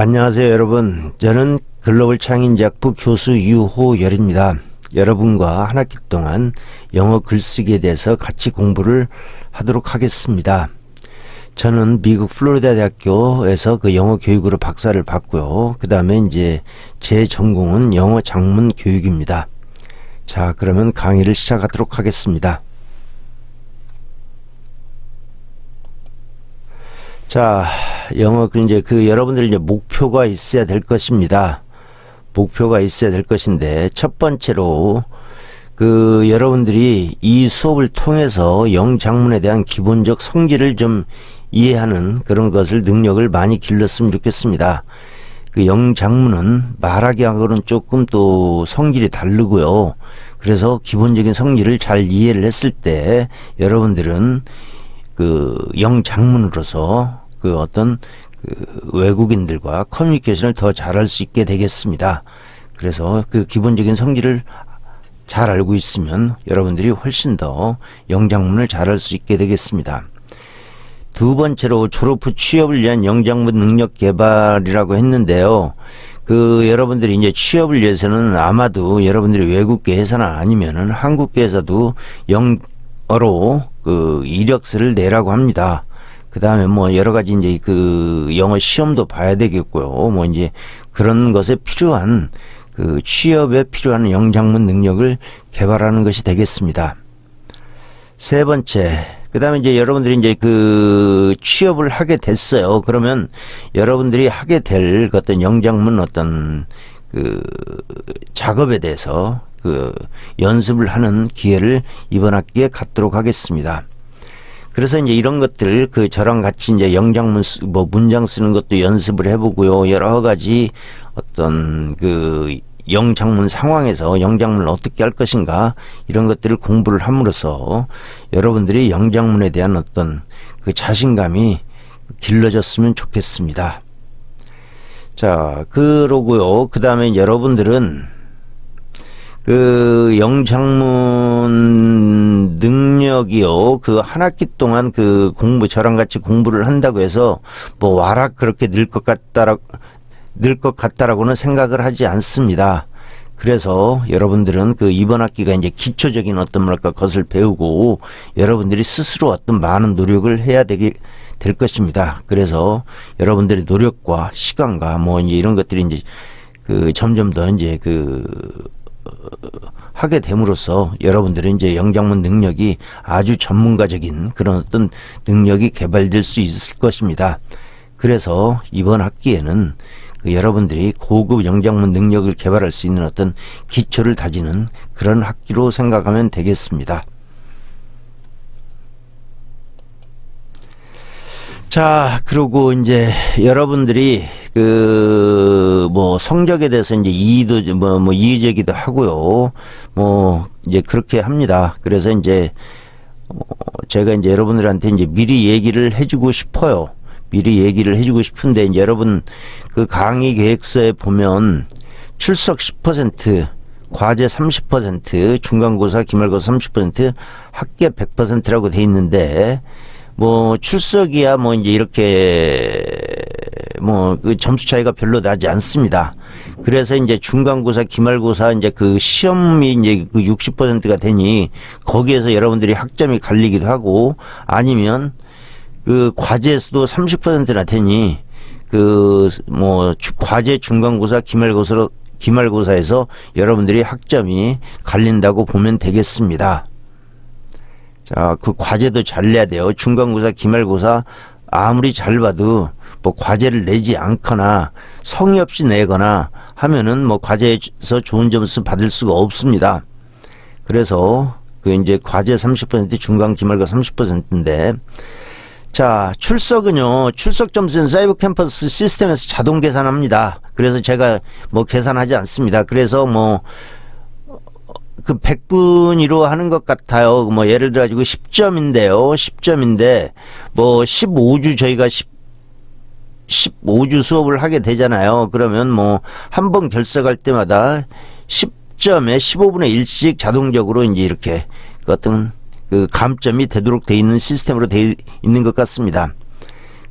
안녕하세요 여러분. 저는 글로벌 창인대학부 교수 유호열입니다. 여러분과 한 학기 동안 영어 글쓰기에 대해서 같이 공부를 하도록 하겠습니다. 저는 미국 플로리다 대학교에서 그 영어 교육으로 박사를 받고요. 그 다음에 이제 제 전공은 영어 작문 교육입니다. 자, 그러면 강의를 시작하도록 하겠습니다. 자, 영어 이제 여러분들 이제 목표가 있어야 될 것입니다. 목표가 있어야 될 것인데, 첫 번째로 여러분들이 이 수업을 통해서 영장문에 대한 기본적 성질을 좀 이해하는 그런 것을 능력을 많이 길렀으면 좋겠습니다. 영장문은 말하기하고는 조금 또 성질이 다르고요. 그래서 기본적인 성질을 잘 이해를 했을 때 여러분들은 영장문으로서 외국인들과 커뮤니케이션을 더 잘할 수 있게 되겠습니다. 그래서 기본적인 성질을 잘 알고 있으면 여러분들이 훨씬 더 영장문을 잘할 수 있게 되겠습니다. 두 번째로 졸업 후 취업을 위한 영장문 능력 개발이라고 했는데요. 여러분들이 이제 취업을 위해서는 아마도 여러분들이 외국계 회사나 아니면은 한국계 회사도 영어로 이력서를 내라고 합니다. 그 다음에 뭐 여러 가지 이제 영어 시험도 봐야 되겠고요. 뭐 이제 그런 것에 필요한 취업에 필요한 영장문 능력을 개발하는 것이 되겠습니다. 세 번째, 그 다음에 이제 여러분들이 이제 취업을 하게 됐어요. 그러면 여러분들이 하게 될 어떤 영장문 어떤 작업에 대해서 연습을 하는 기회를 이번 학기에 갖도록 하겠습니다. 그래서 이제 이런 것들 저랑 같이 이제 영장문 문장 쓰는 것도 연습을 해보고요. 여러 가지 어떤 영장문 상황에서 영장문을 어떻게 할 것인가 이런 것들을 공부를 함으로써 여러분들이 영장문에 대한 어떤 자신감이 길러졌으면 좋겠습니다. 자, 그러고요. 그 다음에 여러분들은 영장문 능력이요. 한 학기 동안 저랑 같이 공부를 한다고 해서 뭐 와락 그렇게 늘 것 같다라고는 생각을 하지 않습니다. 그래서 여러분들은 이번 학기가 이제 기초적인 어떤 것을 배우고 여러분들이 스스로 어떤 많은 노력을 해야 될 것입니다. 그래서 여러분들의 노력과 시간과 뭐 이제 이런 것들이 이제 점점 더 이제 하게 됨으로써 여러분들은 이제 영장문 능력이 아주 전문가적인 그런 어떤 능력이 개발될 수 있을 것입니다. 그래서 이번 학기에는 여러분들이 고급 영장문 능력을 개발할 수 있는 어떤 기초를 다지는 그런 학기로 생각하면 되겠습니다. 자, 그리고 이제 여러분들이 성적에 대해서 이제 이의제기도 하고요. 이제 그렇게 합니다. 그래서 이제 제가 이제 여러분들한테 이제 미리 얘기를 해주고 싶어요. 미리 얘기를 해주고 싶은데 이제 여러분 강의 계획서에 보면 출석 10%, 과제 30%, 중간고사, 기말고사 30%, 합계 100%라고 돼 있는데 출석이야 이제 이렇게 점수 차이가 별로 나지 않습니다. 그래서 이제 중간고사, 기말고사 이제 시험이 이제 60%가 되니 거기에서 여러분들이 학점이 갈리기도 하고 아니면 과제에서도 30%나 되니 과제, 중간고사, 기말고사에서 여러분들이 학점이 갈린다고 보면 되겠습니다. 자, 과제도 잘 내야 돼요. 중간고사, 기말고사 아무리 잘 봐도 과제를 내지 않거나 성의 없이 내거나 하면은 과제에서 좋은 점수 받을 수가 없습니다. 그래서 이제 과제 30%, 중간, 기말고사 30%인데 자, 출석은요. 출석 점수는 사이버 캠퍼스 시스템에서 자동 계산합니다. 그래서 제가 계산하지 않습니다. 그래서 100분위로 하는 것 같아요. 예를 들어 가지고 10점인데요. 10점인데 15주 저희가 15주 수업을 하게 되잖아요. 그러면 한 번 결석할 때마다 10점에 15분의 1씩 자동적으로 이제 이렇게 어떤 감점이 되도록 돼 있는 시스템으로 돼 있는 것 같습니다.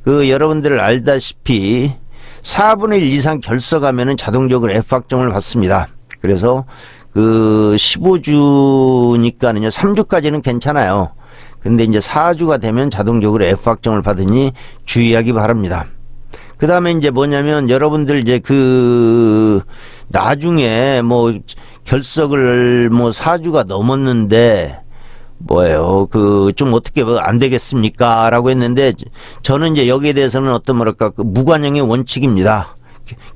여러분들 알다시피 4분의 1 이상 결석하면은 자동적으로 F학점을 받습니다. 그래서 그 15주니까는요, 3주까지는 괜찮아요. 근데 이제 4주가 되면 자동적으로 F학점을 받으니 주의하기 바랍니다. 그 다음에 이제 뭐냐면, 여러분들 이제 그 나중에 뭐 결석을 뭐 4주가 넘었는데 뭐예요, 그 좀 어떻게 안 되겠습니까? 라고 했는데, 저는 이제 여기에 대해서는 어떤 뭐랄까, 그 무관용의 원칙입니다.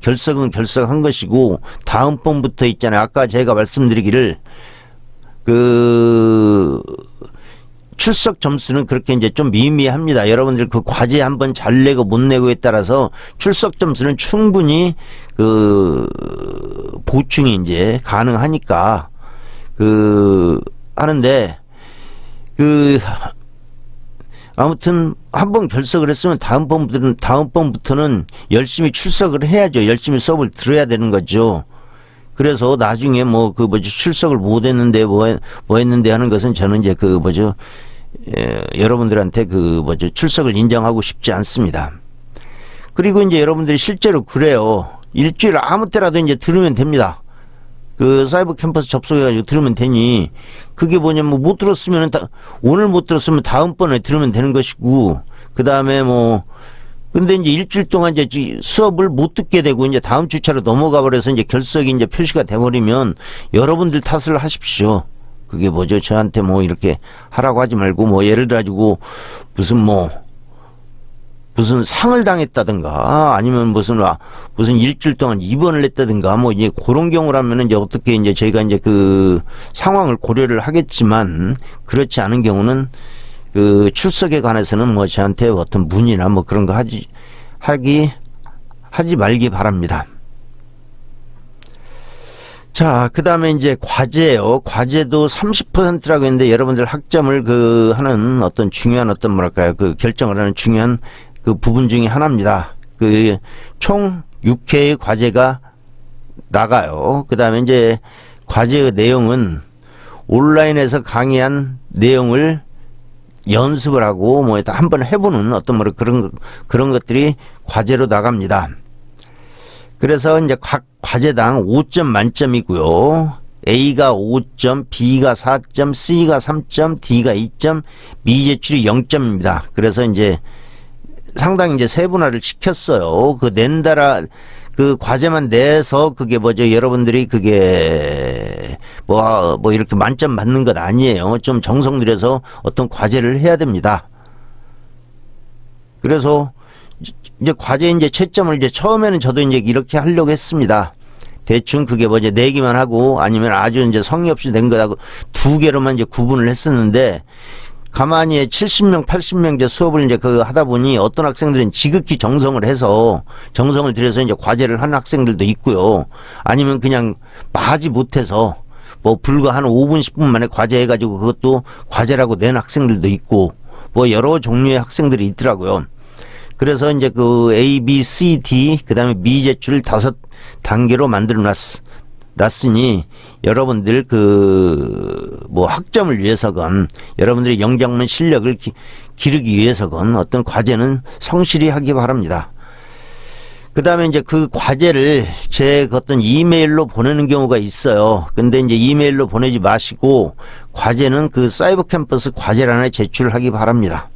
결석은 결석한 것이고, 다음번부터 있잖아요. 아까 제가 말씀드리기를, 그 출석 점수는 그렇게 이제 좀 미미합니다. 여러분들 그 과제 한번 잘 내고 못 내고에 따라서 출석 점수는 충분히 그 보충이 이제 가능하니까 그 하는데, 그 아무튼 한번 결석을 했으면 다음번부터는 열심히 출석을 해야죠. 열심히 수업을 들어야 되는 거죠. 그래서 나중에 뭐 그 뭐지 출석을 못 했는데 뭐 했는데 하는 것은 저는 이제 그 뭐죠, 여러분들한테 그 뭐죠 출석을 인정하고 싶지 않습니다. 그리고 이제 여러분들이 실제로 그래요. 일주일 아무 때라도 이제 들으면 됩니다. 그 사이버 캠퍼스 접속해가지고 들으면 되니, 그게 뭐냐면 못 들었으면 오늘 못 들었으면 다음번에 들으면 되는 것이고, 그 다음에 뭐 근데 이제 일주일 동안 이제 수업을 못 듣게 되고 이제 다음 주차로 넘어가 버려서 이제 결석이 이제 표시가 돼버리면 여러분들 탓을 하십시오. 그게 뭐죠? 저한테 뭐 이렇게 하라고 하지 말고, 뭐 예를 들어 가지고 무슨 상을 당했다든가, 아니면 무슨 일주일 동안 입원을 했다든가, 뭐 이제 그런 경우라면은 이제 어떻게 이제 저희가 이제 그 상황을 고려를 하겠지만, 그렇지 않은 경우는 그 출석에 관해서는 뭐 저한테 어떤 문의나 뭐 그런 거 하지 말기 바랍니다. 자, 그 다음에 이제 과제요. 과제도 30%라고 했는데, 여러분들 학점을 그 하는 어떤 중요한 어떤 뭐랄까요, 그 결정을 하는 중요한 그 부분 중에 하나입니다. 그 총 6회의 과제가 나가요. 그 다음에 이제 과제의 내용은 온라인에서 강의한 내용을 연습을 하고 뭐 한번 해보는 어떤 뭐 그런 것들이 과제로 나갑니다. 그래서 이제 각 과제당 5점 만점이고요. A가 5점, B가 4점, C가 3점, D가 2점, 미제출이 0점입니다. 그래서 이제 상당히 이제 세분화를 시켰어요. 그 그 과제만 내서 그게 뭐죠? 여러분들이 그게 뭐 이렇게 만점 받는 것 아니에요. 좀 정성 들여서 어떤 과제를 해야 됩니다. 그래서 이제 과제 이제 채점을 이제 처음에는 저도 이제 이렇게 하려고 했습니다. 대충 그게 뭐죠? 내기만 하고, 아니면 아주 이제 성의 없이 낸 거하고 두 개로만 이제 구분을 했었는데, 가만히 70명, 80명 이제 수업을 이제 그 하다 보니 어떤 학생들은 지극히 정성을 들여서 이제 과제를 하는 학생들도 있고요. 아니면 그냥 하지 못해서 뭐 불과 한 5분, 10분 만에 과제해가지고 그것도 과제라고 낸 학생들도 있고, 뭐 여러 종류의 학생들이 있더라고요. 그래서 이제 그 A, B, C, D, 그 다음에 미제출 5단계로 만들어 놨으니, 여러분들 그 뭐 학점을 위해서건, 여러분들의 영작문 실력을 기르기 위해서건 어떤 과제는 성실히 하기 바랍니다. 그 다음에 이제 그 과제를 제 어떤 이메일로 보내는 경우가 있어요. 근데 이제 이메일로 보내지 마시고 과제는 그 사이버 캠퍼스 과제란에 제출하기 바랍니다.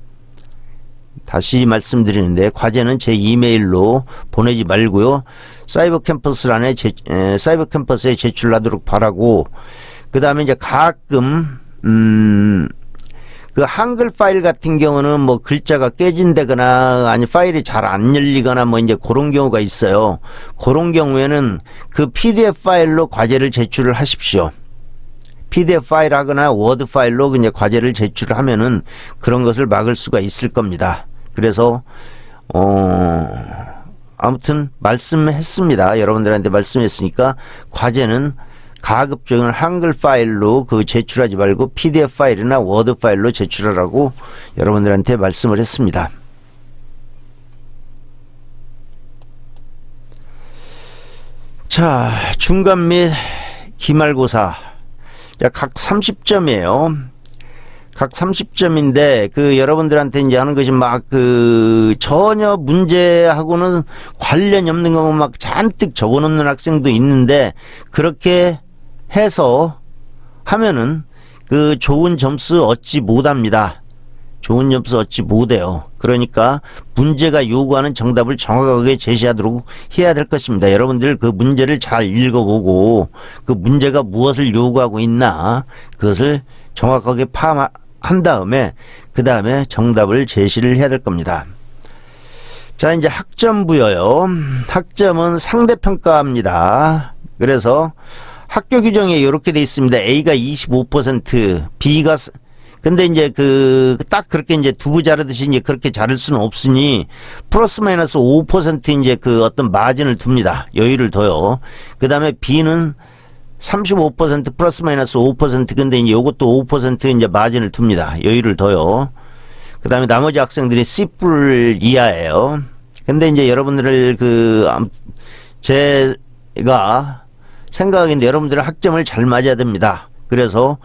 다시 말씀드리는데, 과제는 제 이메일로 보내지 말고요, 사이버 캠퍼스에 제출하도록 바라고, 그 다음에 이제 가끔 그 한글 파일 같은 경우는 뭐 글자가 깨진다거나, 아니 파일이 잘 안 열리거나 뭐 이제 그런 경우가 있어요. 그런 경우에는 그 PDF 파일로 과제를 제출을 하십시오. PDF 파일 하거나 워드 파일로 이제 과제를 제출하면은 그런 것을 막을 수가 있을 겁니다. 그래서 아무튼 말씀했습니다. 여러분들한테 말씀했으니까, 과제는 가급적인 한글 파일로 그 제출하지 말고 PDF 파일이나 워드 파일로 제출하라고 여러분들한테 말씀을 했습니다. 자, 중간 및 기말고사 각 30점이에요. 각 30점인데 그 여러분들한테 이제 하는 것이 막 그 전혀 문제하고는 관련이 없는 거 막 잔뜩 적어 놓는 학생도 있는데 그렇게 해서 하면은 그 좋은 점수 얻지 못합니다. 좋은 점수 얻지 못해요. 그러니까 문제가 요구하는 정답을 정확하게 제시하도록 해야 될 것입니다. 여러분들 그 문제를 잘 읽어보고 그 문제가 무엇을 요구하고 있나 그것을 정확하게 파악한 다음에 그 다음에 정답을 제시를 해야 될 겁니다. 자, 이제 학점 부여요. 학점은 상대평가입니다. 그래서 학교 규정에 이렇게 돼 있습니다. A가 25%, B가 근데 이제 딱 그렇게 이제 두부 자르듯이 이제 그렇게 자를 수는 없으니 플러스 마이너스 5% 이제 그 어떤 마진을 둡니다. 여유를 둬요. 그 다음에 B는 35% 플러스 마이너스 5% 근데 이제 요것도 5% 이제 마진을 둡니다. 여유를 둬요. 그 다음에 나머지 학생들이 C뿔 이하예요. 근데 이제 여러분들을 제가 생각하기엔 여러분들의 학점을 잘 맞아야 됩니다. 그래서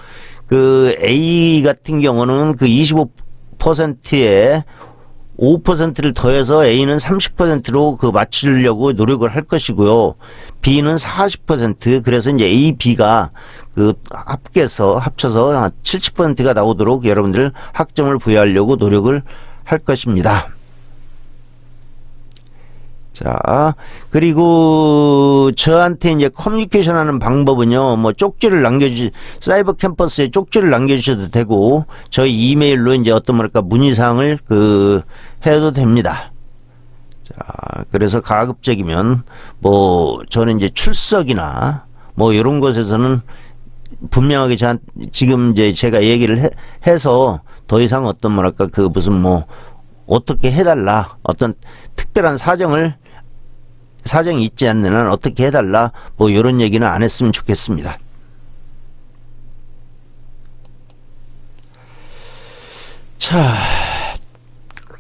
그 A 같은 경우는 그 25%에 5%를 더해서 A는 30%로 그 맞추려고 노력을 할 것이고요. B는 40%, 그래서 이제 A, B가 그 합쳐서 70%가 나오도록 여러분들 학점을 부여하려고 노력을 할 것입니다. 자, 그리고 저한테 이제 커뮤니케이션 하는 방법은요, 뭐 쪽지를 사이버 캠퍼스에 쪽지를 남겨주셔도 되고, 저희 이메일로 이제 문의사항을 해도 됩니다. 자, 그래서 가급적이면, 저는 이제 출석이나, 이런 것에서는 분명하게 지금 이제 제가 얘기를 해서 더 이상 어떻게 해달라, 어떤 특별한 사정이 있지 않는 한 어떻게 해달라 이런 얘기는 안 했으면 좋겠습니다.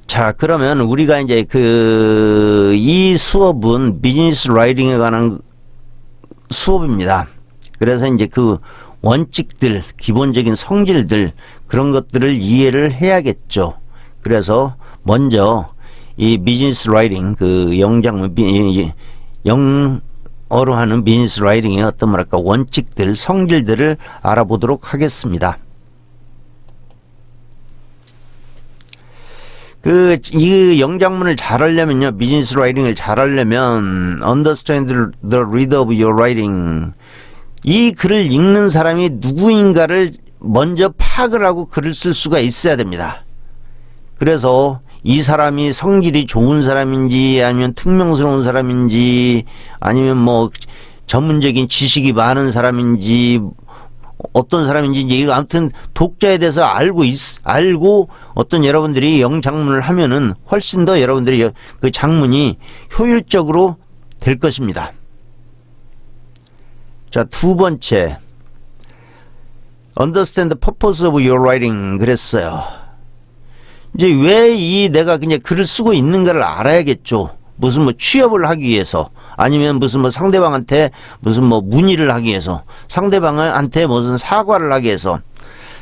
자 그러면 우리가 이제 이 수업은 비즈니스 라이팅에 관한 수업입니다. 그래서 이제 그 원칙들, 기본적인 성질들 그런 것들을 이해를 해야겠죠. 그래서 먼저 이 비즈니스 라이팅 영어로 하는 비즈니스 라이팅의 원칙들, 성질들을 알아보도록 하겠습니다. 이 영작문을 잘하려면요, 비즈니스 라이팅을 잘하려면 understand the reader of your writing, 이 글을 읽는 사람이 누구인가를 먼저 파악을 하고 글을 쓸 수가 있어야 됩니다. 그래서 이 사람이 성질이 좋은 사람인지 아니면 퉁명스러운 사람인지 아니면 전문적인 지식이 많은 사람인지 어떤 사람인지 아무튼 독자에 대해서 알고 어떤 여러분들이 영작문을 하면은 훨씬 더 여러분들이 그 작문이 효율적으로 될 것입니다. 자, 두 번째, understand the purpose of your writing 그랬어요. 이제 왜 내가 그냥 글을 쓰고 있는가를 알아야겠죠. 무슨 취업을 하기 위해서 아니면 무슨 상대방한테 무슨 문의를 하기 위해서 상대방한테 무슨 사과를 하기 위해서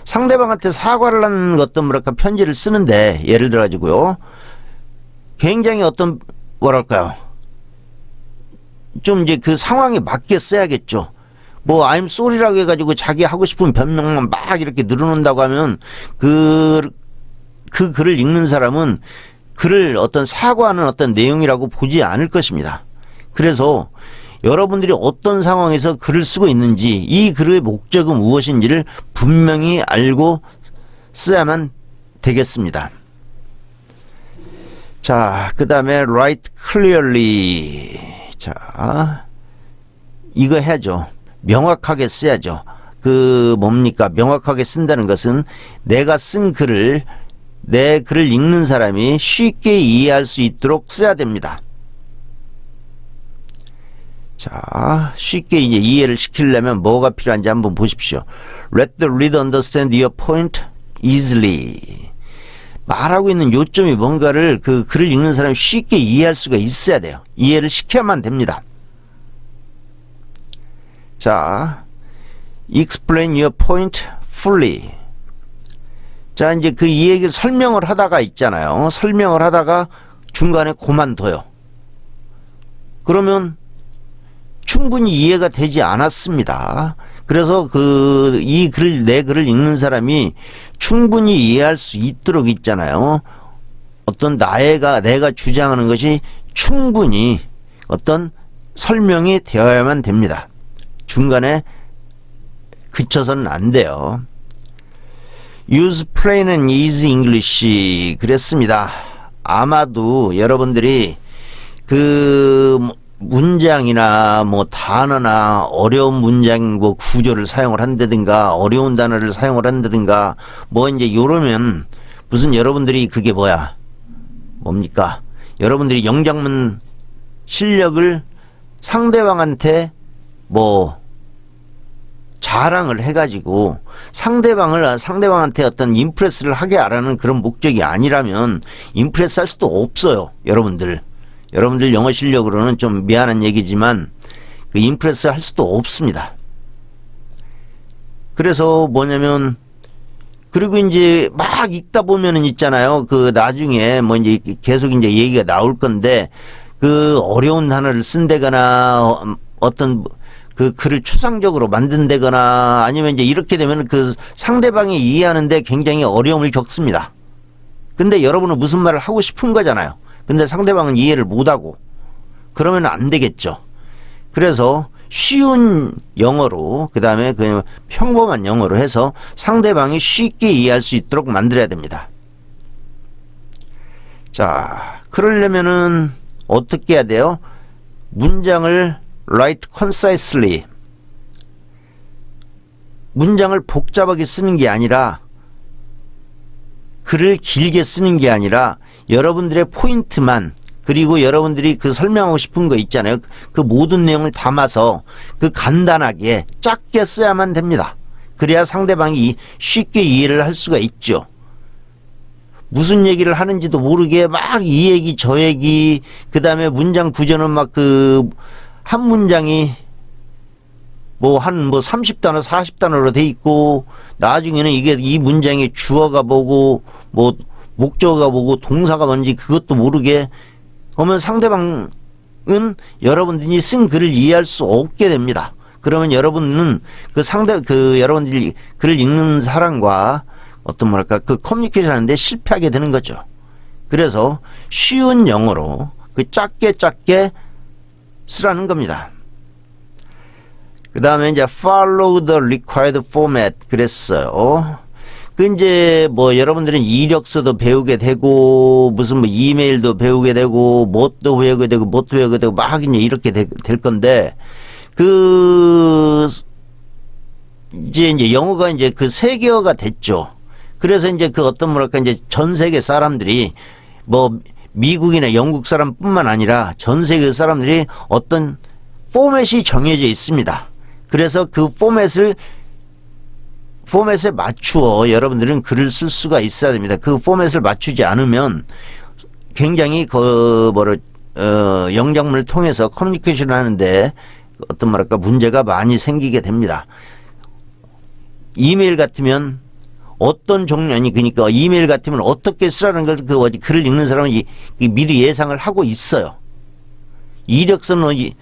상대방한테 사과를 하는 것도 편지를 쓰는데 예를 들어 가지고요. 굉장히 좀 이제 그 상황에 맞게 써야겠죠. I'm sorry라고 해가지고 자기 하고 싶은 변명만 막 이렇게 늘어놓는다고 하면 그 글을 읽는 사람은 글을 사과하는 내용이라고 보지 않을 것입니다. 그래서 여러분들이 어떤 상황에서 글을 쓰고 있는지 이 글의 목적은 무엇인지를 분명히 알고 써야만 되겠습니다. 자, 그 다음에 write clearly. 자, 이거 해야죠. 명확하게 써야죠. 명확하게 쓴다는 것은 내가 쓴 내 글을 읽는 사람이 쉽게 이해할 수 있도록 써야 됩니다. 자, 쉽게 이제 이해를 시키려면 뭐가 필요한지 한번 보십시오. Let the reader understand your point easily. 말하고 있는 요점이 뭔가를 글을 읽는 사람이 쉽게 이해할 수가 있어야 돼요. 이해를 시켜야만 됩니다. 자, explain your point fully. 자, 이제 그 이 얘기를 설명을 하다가 있잖아요. 설명을 하다가 중간에 그만둬요. 그러면 충분히 이해가 되지 않았습니다. 그래서 내 글을 읽는 사람이 충분히 이해할 수 있도록 있잖아요. 어떤 내가 주장하는 것이 충분히 어떤 설명이 되어야만 됩니다. 중간에 그쳐서는 안 돼요. Use plain and easy English 그랬습니다. 아마도 여러분들이 문장이나 단어나 어려운 문장 구조를 사용을 한다든가 어려운 단어를 사용을 한다든가 이제 요러면 무슨 여러분들이 그게 뭡니까? 여러분들이 영장문 실력을 상대방한테 자랑을 해가지고 상대방한테 어떤 임프레스를 하게 하라는 그런 목적이 아니라면 임프레스 할 수도 없어요. 여러분들 영어 실력으로는 좀 미안한 얘기지만 임프레스 할 수도 없습니다. 그래서 뭐냐면 그리고 이제 막 읽다 보면은 있잖아요. 나중에 이제 계속 이제 얘기가 나올 건데 어려운 단어를 쓴다거나 어떤 글을 추상적으로 만든다거나 아니면 이제 이렇게 되면 상대방이 이해하는데 굉장히 어려움을 겪습니다. 근데 여러분은 무슨 말을 하고 싶은 거잖아요. 근데 상대방은 이해를 못하고 그러면 안 되겠죠. 그래서 쉬운 영어로 그 다음에 평범한 영어로 해서 상대방이 쉽게 이해할 수 있도록 만들어야 됩니다. 자, 그러려면은 어떻게 해야 돼요? 문장을 write concisely. 문장을 복잡하게 쓰는 게 아니라 글을 길게 쓰는 게 아니라 여러분들의 포인트만 그리고 여러분들이 설명하고 싶은 거 있잖아요. 그 모든 내용을 담아서 간단하게 짧게 써야만 됩니다. 그래야 상대방이 쉽게 이해를 할 수가 있죠. 무슨 얘기를 하는지도 모르게 막 이 얘기 저 얘기 그 다음에 문장 구조는 한 문장이 한 30단어 40단어로 돼 있고 나중에는 이 문장의 주어가 뭐고 목적어가 뭐고 동사가 뭔지 그것도 모르게 하면 상대방은 여러분들이 쓴 글을 이해할 수 없게 됩니다. 그러면 여러분은 여러분들이 글을 읽는 사람과 커뮤니케이션 하는데 실패하게 되는 거죠. 그래서 쉬운 영어로 짧게 쓰라는 겁니다. 그 다음에 이제 follow the required format 그랬어요. 이제 여러분들은 이력서도 배우게 되고 무슨 이메일도 배우게 되고 뭣도 배우게 되고 막 이제 이렇게 될 건데 이제 영어가 이제 세계어가 됐죠. 그래서 이제 이제 전 세계 사람들이 미국이나 영국 사람뿐만 아니라 전 세계 사람들이 어떤 포맷이 정해져 있습니다. 그래서 포맷에 맞추어 여러분들은 글을 쓸 수가 있어야 됩니다. 포맷을 맞추지 않으면 굉장히 영장문을 통해서 커뮤니케이션을 하는데 문제가 많이 생기게 됩니다. 이메일 같으면 그러니까 이메일 같으면 어떻게 쓰라는 걸 글을 읽는 사람은 미리 예상을 하고 있어요. 이력서의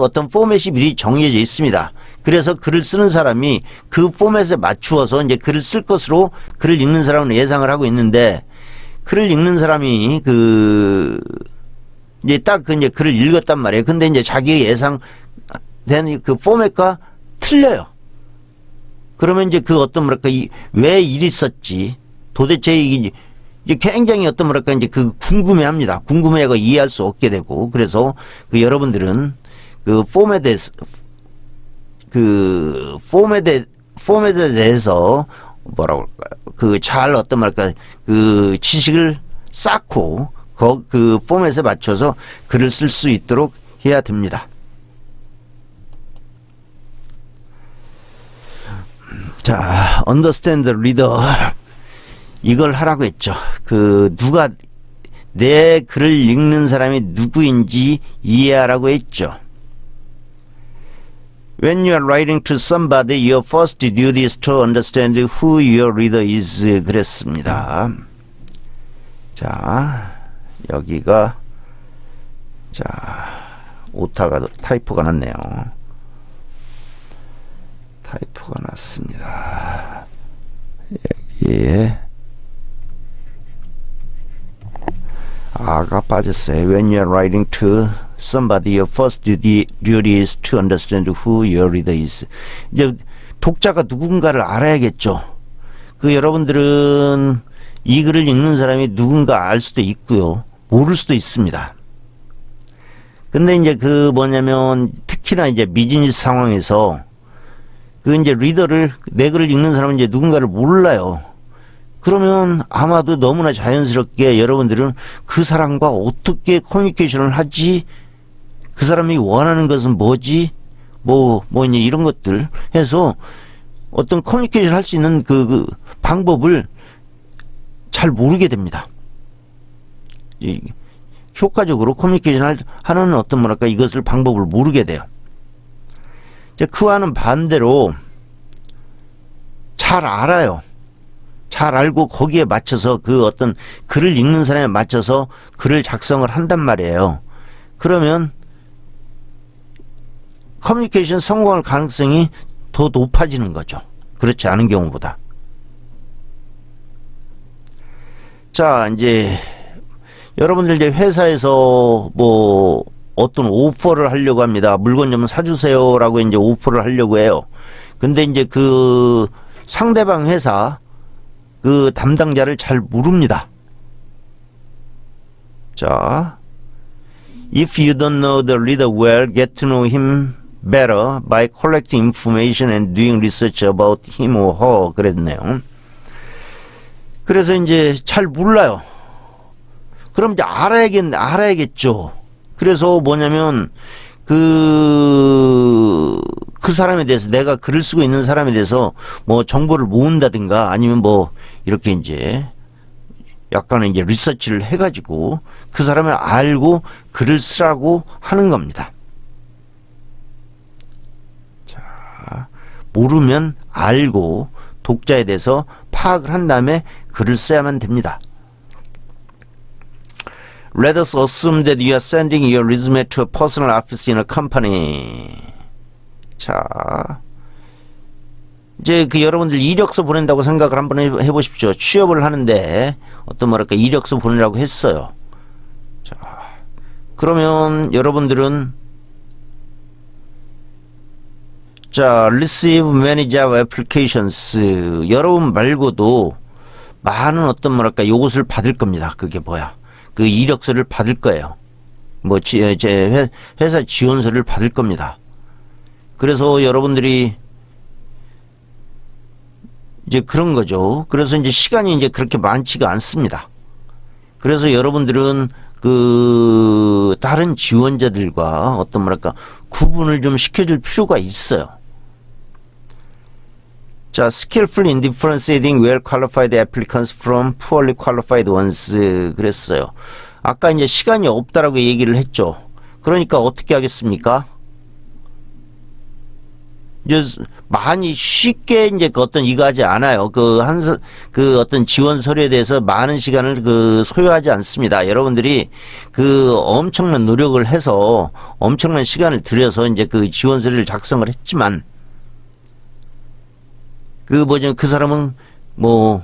어떤 포맷이 미리 정해져 있습니다. 그래서 글을 쓰는 사람이 그 포맷에 맞추어서 이제 글을 쓸 것으로 글을 읽는 사람은 예상을 하고 있는데 글을 읽는 사람이 이제 이제 글을 읽었단 말이에요. 근데 이제 자기의 예상된 포맷과 틀려요. 그러면 이제 왜 이리 썼지? 도대체 이게 굉장히 이제 궁금해합니다. 궁금해하고 이해할 수 없게 되고 그래서 여러분들은 포맷에 대해서 잘 지식을 쌓고 포맷에 맞춰서 글을 쓸 수 있도록 해야 됩니다. 자, understand the reader. 이걸 하라고 했죠. 내 글을 읽는 사람이 누구인지 이해하라고 했죠. When you are writing to somebody, your first duty is to understand who your reader is. 그랬습니다. 자, 여기가 자, 오타가 타이프가 났네요. 타이프가 났습니다. 여기에 아가 빠졌어요. When you are writing to somebody, your first duty is to understand who your reader is. 이제 독자가 누군가를 알아야겠죠. 그 여러분들은 이 글을 읽는 사람이 누군가 알 수도 있고요. 모를 수도 있습니다. 근데 이제 그 뭐냐면 특히나 이제 비즈니스 상황에서 그 이제 리더를 내 글을 읽는 사람은 이제 누군가를 몰라요. 그러면 아마도 너무나 자연스럽게 여러분들은 그 사람과 어떻게 커뮤니케이션을 하지? 그 사람이 원하는 것은 뭐지? 뭐 이제 이런 것들 해서 어떤 커뮤니케이션 할 수 있는 그 방법을 잘 모르게 됩니다. 효과적으로 커뮤니케이션 하는 어떤 뭐랄까 이것을 방법을 모르게 돼요. 그와는 반대로 잘 알아요. 잘 알고 거기에 맞춰서 그 어떤 글을 읽는 사람에 맞춰서 글을 작성을 한단 말이에요. 그러면 커뮤니케이션 성공할 가능성이 더 높아지는 거죠. 그렇지 않은 경우보다. 자, 이제 여러분들 이제 회사에서 뭐 어떤 오퍼를 하려고 합니다. 물건 좀 사주세요라고 이제 오퍼를 하려고 해요. 근데 이제 그 상대방 회사 그 담당자를 잘 모릅니다. 자, if you don't know the reader well, get to know him better by collecting information and doing research about him or her. 그랬네요. 그래서 이제 잘 몰라요. 그럼 이제 알아야겠죠. 그래서 뭐냐면 그 사람에 대해서 내가 글을 쓰고 있는 사람에 대해서 뭐 정보를 모은다든가 아니면 뭐 이렇게 이제 약간의 이제 리서치를 해가지고 그 사람을 알고 글을 쓰라고 하는 겁니다. 자, 모르면 알고 독자에 대해서 파악을 한 다음에 글을 써야만 됩니다. Let us assume that you are sending your resume to a personal office in a company. 자, 이제 그 여러분들 이력서 보낸다고 생각을 한번 해보십시오. 취업을 하는데 어떤 뭐랄까 이력서 보내라고 했어요. 자, 그러면 여러분들은 자, receive many job applications. 여러분 말고도 많은 어떤 뭐랄까 요것을 받을 겁니다. 그게 뭐야? 그 이력서를 받을 거예요. 뭐 회사 지원서를 받을 겁니다. 그래서 여러분들이 이제 그런 거죠. 그래서 이제 시간이 이제 그렇게 많지가 않습니다. 그래서 여러분들은 그 다른 지원자들과 어떤 뭐랄까 구분을 좀 시켜줄 필요가 있어요. 자, skillfully in differentiating well-qualified applicants from poorly qualified ones 그랬어요. 아까 이제 시간이 없다라고 얘기를 했죠. 그러니까 어떻게 하겠습니까? 이제 많이 쉽게 이제 그 어떤 이거 하지 않아요. 그 어떤 지원 서류에 대해서 많은 시간을 소요하지 않습니다. 여러분들이 그 엄청난 노력을 해서 엄청난 시간을 들여서 이제 그 지원 서류를 작성을 했지만 그 사람은 뭐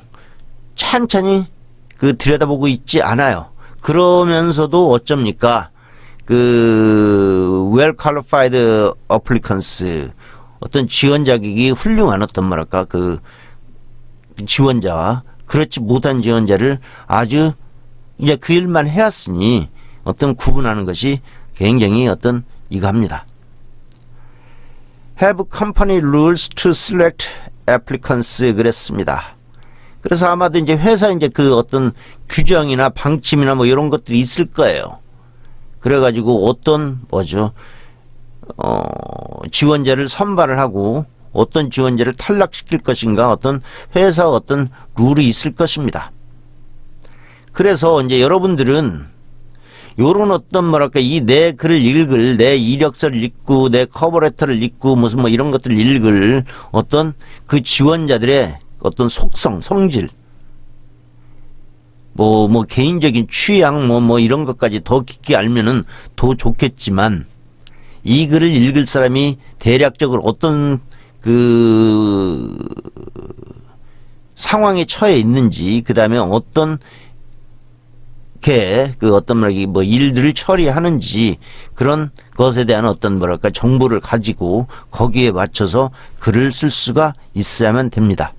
찬찬히 들여다보고 있지 않아요. 그러면서도 어쩝니까? well qualified applicants 어떤 지원 자격이 훌륭한 어떤 뭐랄까 그 지원자와 그렇지 못한 지원자를 아주 이제 그 일만 해왔으니 어떤 구분하는 것이 굉장히 어떤 이거 합니다. Have company rules to select applicants 그랬습니다. 그래서 아마도 이제 회사 이제 그 어떤 규정이나 방침이나 뭐 이런 것들이 있을 거예요. 그래가지고 어떤 뭐죠? 지원자를 선발을 하고 어떤 지원자를 탈락시킬 것인가 어떤 회사 어떤 룰이 있을 것입니다. 그래서 이제 여러분들은 요런 어떤 뭐랄까 이 내 글을 읽을 내 이력서를 읽고 내 커버레터를 읽고 무슨 뭐 이런 것들을 읽을 어떤 그 지원자들의 어떤 속성, 성질 뭐 개인적인 취향 뭐 이런 것까지 더 깊게 알면은 더 좋겠지만 이 글을 읽을 사람이 대략적으로 어떤 그 상황에 처해 있는지 그 다음에 어떤 그 어떤 뭐 일들을 처리하는지 그런 것에 대한 어떤 뭐랄까 정보를 가지고 거기에 맞춰서 글을 쓸 수가 있어야만 됩니다.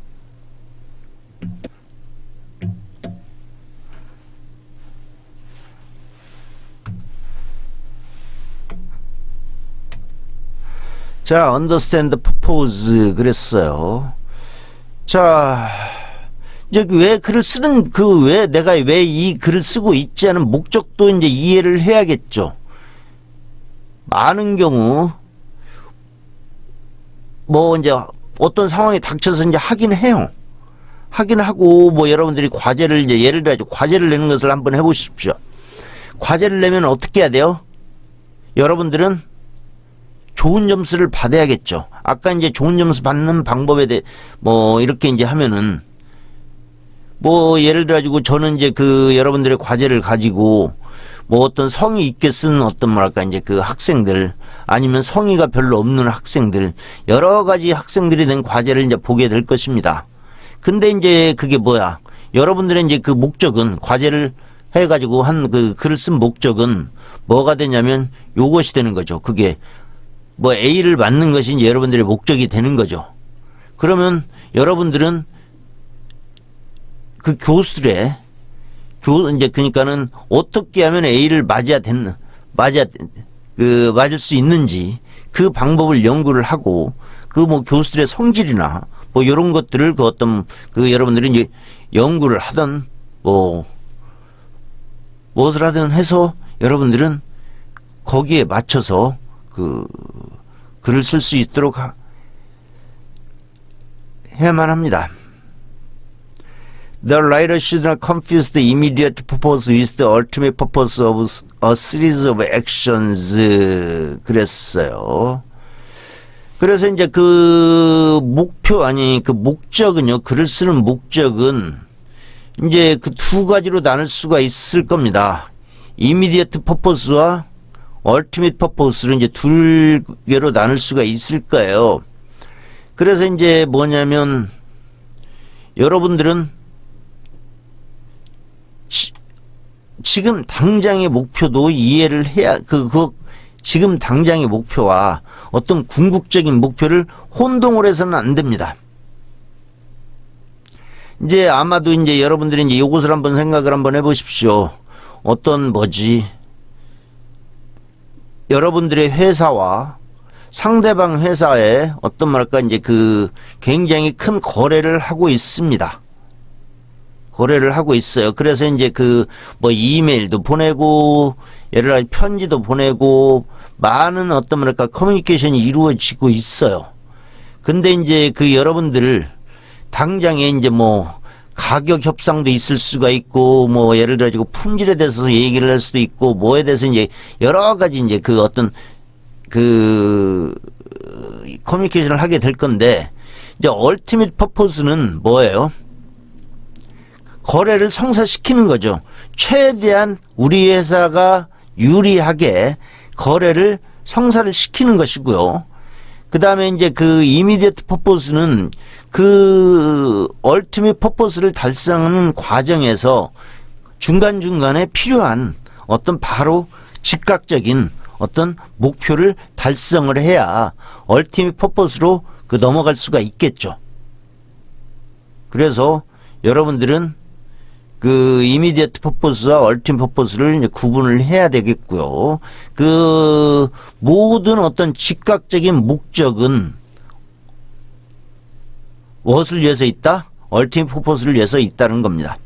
자, understand the purpose 그랬어요. 자, 이제 왜 글을 쓰는 왜 내가 왜 이 글을 쓰고 있지 않은 목적도 이제 이해를 해야겠죠. 많은 경우 뭐 이제 어떤 상황에 닥쳐서 이제 하긴 해요. 하긴 하고 뭐 여러분들이 과제를 이제 예를 들어 과제를 내는 것을 한번 해보십시오. 과제를 내면 어떻게 해야 돼요? 여러분들은 좋은 점수를 받아야겠죠. 아까 이제 좋은 점수 받는 방법에 대해 뭐 이렇게 이제 하면은 뭐 예를 들어 가지고 저는 이제 그 여러분들의 과제를 가지고 뭐 어떤 성의 있게 쓴 어떤 뭐랄까 이제 그 학생들 아니면 성의가 별로 없는 학생들 여러 가지 학생들이 낸 과제를 이제 보게 될 것입니다. 근데 이제 그게 뭐야? 여러분들의 이제 그 목적은 과제를 해가지고 한 그 글을 쓴 목적은 뭐가 되냐면 요것이 되는 거죠. 그게 뭐 A를 맞는 것이 이제 여러분들의 목적이 되는 거죠. 그러면 여러분들은 그 교수의 이제 그러니까는 어떻게 하면 A를 맞을 수 있는지 그 방법을 연구를 하고 그 뭐 교수들의 성질이나 뭐 이런 것들을 그 어떤 그 여러분들이 이제 연구를 하던 뭐 무엇을 하든 해서 여러분들은 거기에 맞춰서 그 글을 쓸 수 있도록 해야만 합니다. The writer should not confuse the immediate purpose with the ultimate purpose of a series of actions. 그랬어요. 그래서 이제 그 목표 그 목적은요. 글을 쓰는 목적은 이제 그 두 가지로 나눌 수가 있을 겁니다. immediate purpose와 ultimate purpose를 이제 두 개로 나눌 수가 있을 거예요. 그래서 이제 뭐냐면 여러분들은 지금 당장의 목표도 이해를 해야 지금 당장의 목표와 어떤 궁극적인 목표를 혼동을 해서는 안 됩니다. 이제 아마도 이제 여러분들이 이제 이것을 한번 생각을 한번 해보십시오. 어떤 여러분들의 회사와 상대방 회사에 어떤 말까 이제 그 굉장히 큰 거래를 하고 있습니다. 거래를 하고 있어요. 그래서 이제 그 뭐 이메일도 보내고 예를 들어 편지도 보내고 많은 어떤 뭐랄까 커뮤니케이션이 이루어지고 있어요. 근데 이제 그 여러분들 당장에 이제 뭐 가격 협상도 있을 수가 있고 뭐 예를 들어 가지고 품질에 대해서 얘기를 할 수도 있고 뭐에 대해서 이제 여러 가지 이제 그 어떤 그 커뮤니케이션을 하게 될 건데 이제 얼티밋 퍼포스는 뭐예요? 거래를 성사시키는 거죠. 최대한 우리 회사가 유리하게 거래를 성사를 시키는 것이고요. 그 다음에 이제 그 이미디어트 퍼포스는 그 얼티밋 퍼포스를 달성하는 과정에서 중간중간에 필요한 어떤 바로 즉각적인 어떤 목표를 달성을 해야 얼티밋 퍼포스로 그 넘어갈 수가 있겠죠. 그래서 여러분들은 그 이미디어트 퍼포스와 얼티밋 퍼포스를 이제 구분을 해야 되겠고요. 그 모든 어떤 즉각적인 목적은 무엇을 위해서 있다? 얼티밋 퍼포스를 위해서 있다는 겁니다.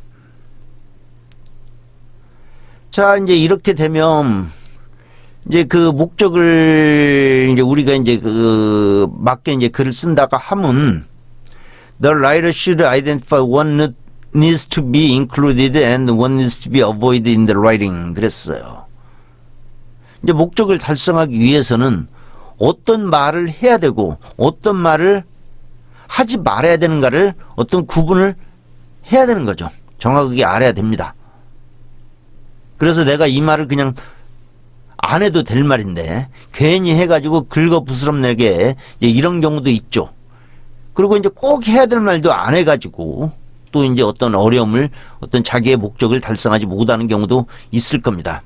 자, 이제 이렇게 되면 이제 그 목적을 이제 우리가 이제 그 맞게 이제 글을 쓴다가 하면 The writer should identify what needs to be included and what needs to be avoided in the writing. 그랬어요. 이제 목적을 달성하기 위해서는 어떤 말을 해야 되고 어떤 말을 하지 말아야 되는가를 어떤 구분을 해야 되는 거죠. 정확하게 알아야 됩니다. 그래서 내가 이 말을 그냥 안 해도 될 말인데 괜히 해가지고 긁어부스럼내게 이런 경우도 있죠. 그리고 이제 꼭 해야 될 말도 안 해가지고 또 이제 어떤 어려움을 어떤 자기의 목적을 달성하지 못하는 경우도 있을 겁니다.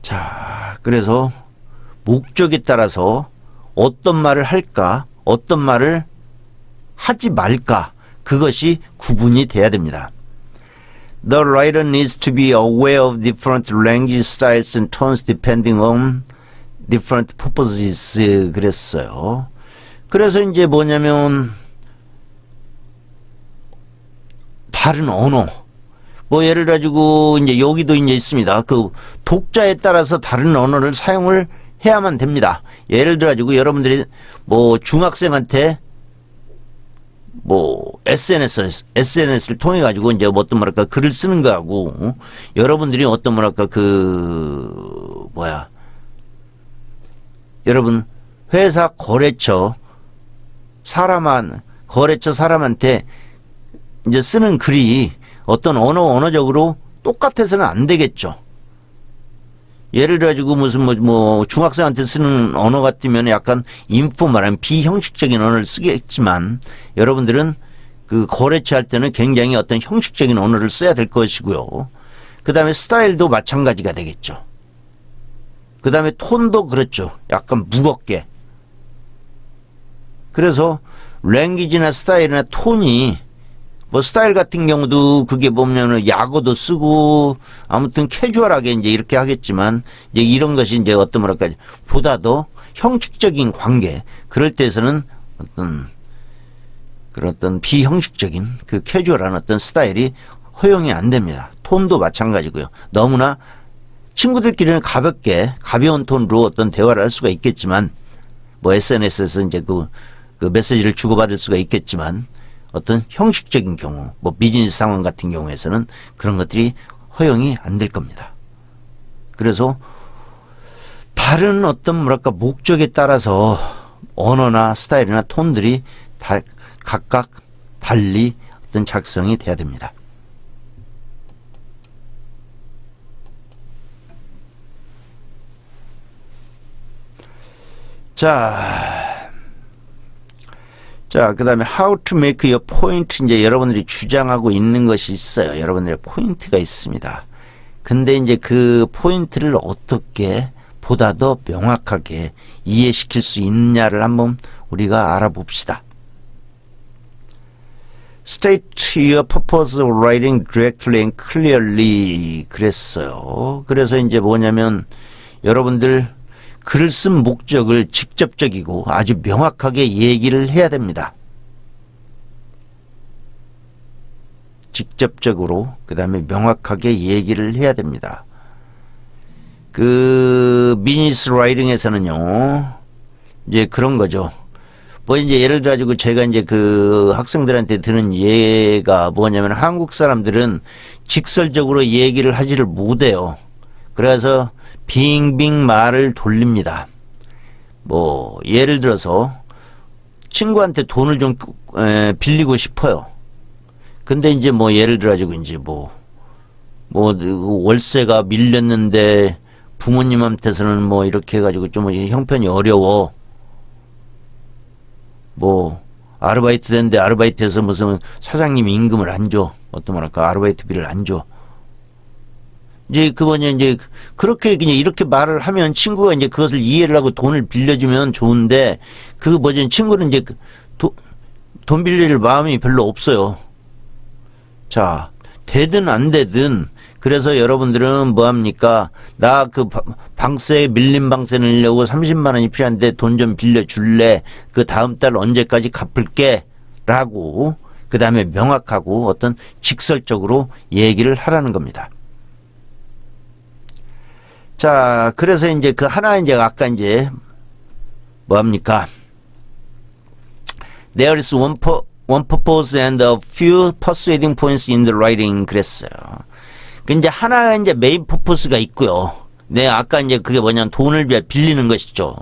자, 그래서 목적에 따라서 어떤 말을 할까, 어떤 말을 하지 말까, 그것이 구분이 돼야 됩니다. The writer needs to be aware of different language styles and tones depending on different purposes. 그랬어요. 그래서 이제 뭐냐면 다른 언어, 뭐 예를 가지고 이제 여기도 이제 있습니다. 그 독자에 따라서 다른 언어를 사용을 해야만 됩니다. 예를 들어 가지고 여러분들이 뭐 중학생한테 뭐 SNS를 통해 가지고 이제 어떤 뭐랄까 글을 쓰는 거하고 여러분들이 어떤 뭐랄까 여러분 회사 거래처 사람한테 이제 쓰는 글이 어떤 언어적으로 똑같아서는 안 되겠죠. 예를 들어가지고 무슨 뭐 중학생한테 쓰는 언어 같으면 약간 인포멀한 비형식적인 언어를 쓰겠지만 여러분들은 그 거래처 할 때는 굉장히 어떤 형식적인 언어를 써야 될 것이고요. 그 다음에 스타일도 마찬가지가 되겠죠. 그 다음에 톤도 그렇죠. 약간 무겁게. 그래서 랭귀지나 스타일이나 톤이 뭐 스타일 같은 경우도 그게 보면은 약어도 쓰고 아무튼 캐주얼하게 이제 이렇게 하겠지만 이제 이런 것이 이제 어떤 뭐랄까 보다 더 형식적인 관계 그럴 때에서는 어떤 비형식적인 그 캐주얼한 어떤 스타일이 허용이 안 됩니다. 톤도 마찬가지고요. 너무나 친구들끼리는 가벼운 톤으로 어떤 대화를 할 수가 있겠지만 뭐 SNS에서 이제 그 메시지를 주고받을 수가 있겠지만 어떤 형식적인 경우, 뭐 비즈니스 상황 같은 경우에서는 그런 것들이 허용이 안 될 겁니다. 그래서 다른 어떤 뭐랄까 목적에 따라서 언어나 스타일이나 톤들이 다 각각 달리 어떤 작성이 돼야 됩니다. 자, 그 다음에 how to make your point. 이제 여러분들이 주장하고 있는 것이 있어요. 여러분들의 포인트가 있습니다. 근데 이제 그 포인트를 어떻게 보다 더 명확하게 이해시킬 수 있느냐를 한번 우리가 알아봅시다. State your purpose of writing directly and clearly. 그랬어요. 그래서 이제 뭐냐면 여러분들 글을 쓴 목적을 직접적이고 아주 명확하게 얘기를 해야 됩니다. 직접적으로 그 다음에 명확하게 얘기를 해야 됩니다. 그 비즈니스 라이팅에서는요 이제 그런 거죠. 뭐 이제 예를 들어 가지고 제가 이제 그 학생들한테 드는 예가 뭐냐면 한국 사람들은 직설적으로 얘기를 하지를 못해요. 그래서 빙빙 말을 돌립니다. 뭐 예를 들어서 친구한테 돈을 좀 빌리고 싶어요. 근데 이제 뭐 예를 들어 가지고 이제 뭐 월세가 밀렸는데 부모님한테서는 뭐 이렇게 해가지고 좀 형편이 어려워. 뭐 아르바이트 됐는데 아르바이트에서 무슨 사장님이 임금을 안 줘. 어떤 뭐랄까 아르바이트비를 안 줘. 이제 이제 그렇게 그냥 이렇게 말을 하면 친구가 이제 그것을 이해를 하고 돈을 빌려주면 좋은데 친구는 이제 돈 빌릴 마음이 별로 없어요. 자, 되든 안 되든 그래서 여러분들은 뭐 합니까? 나 그 방세 밀린 방세 내려고 30만 원이 필요한데 돈 좀 빌려줄래? 그 다음 달 언제까지 갚을게? 라고 그 다음에 명확하고 어떤 직설적으로 얘기를 하라는 겁니다. 자, 그래서 이제 그 하나 이제 아까 이제 뭐 합니까? There is one purpose and a few persuading points in the writing. 그랬어요. 그 이제 하나 이제 메인 퍼포스가 있고요. 네, 아까 이제 그게 뭐냐면 돈을 빌리는 것이죠.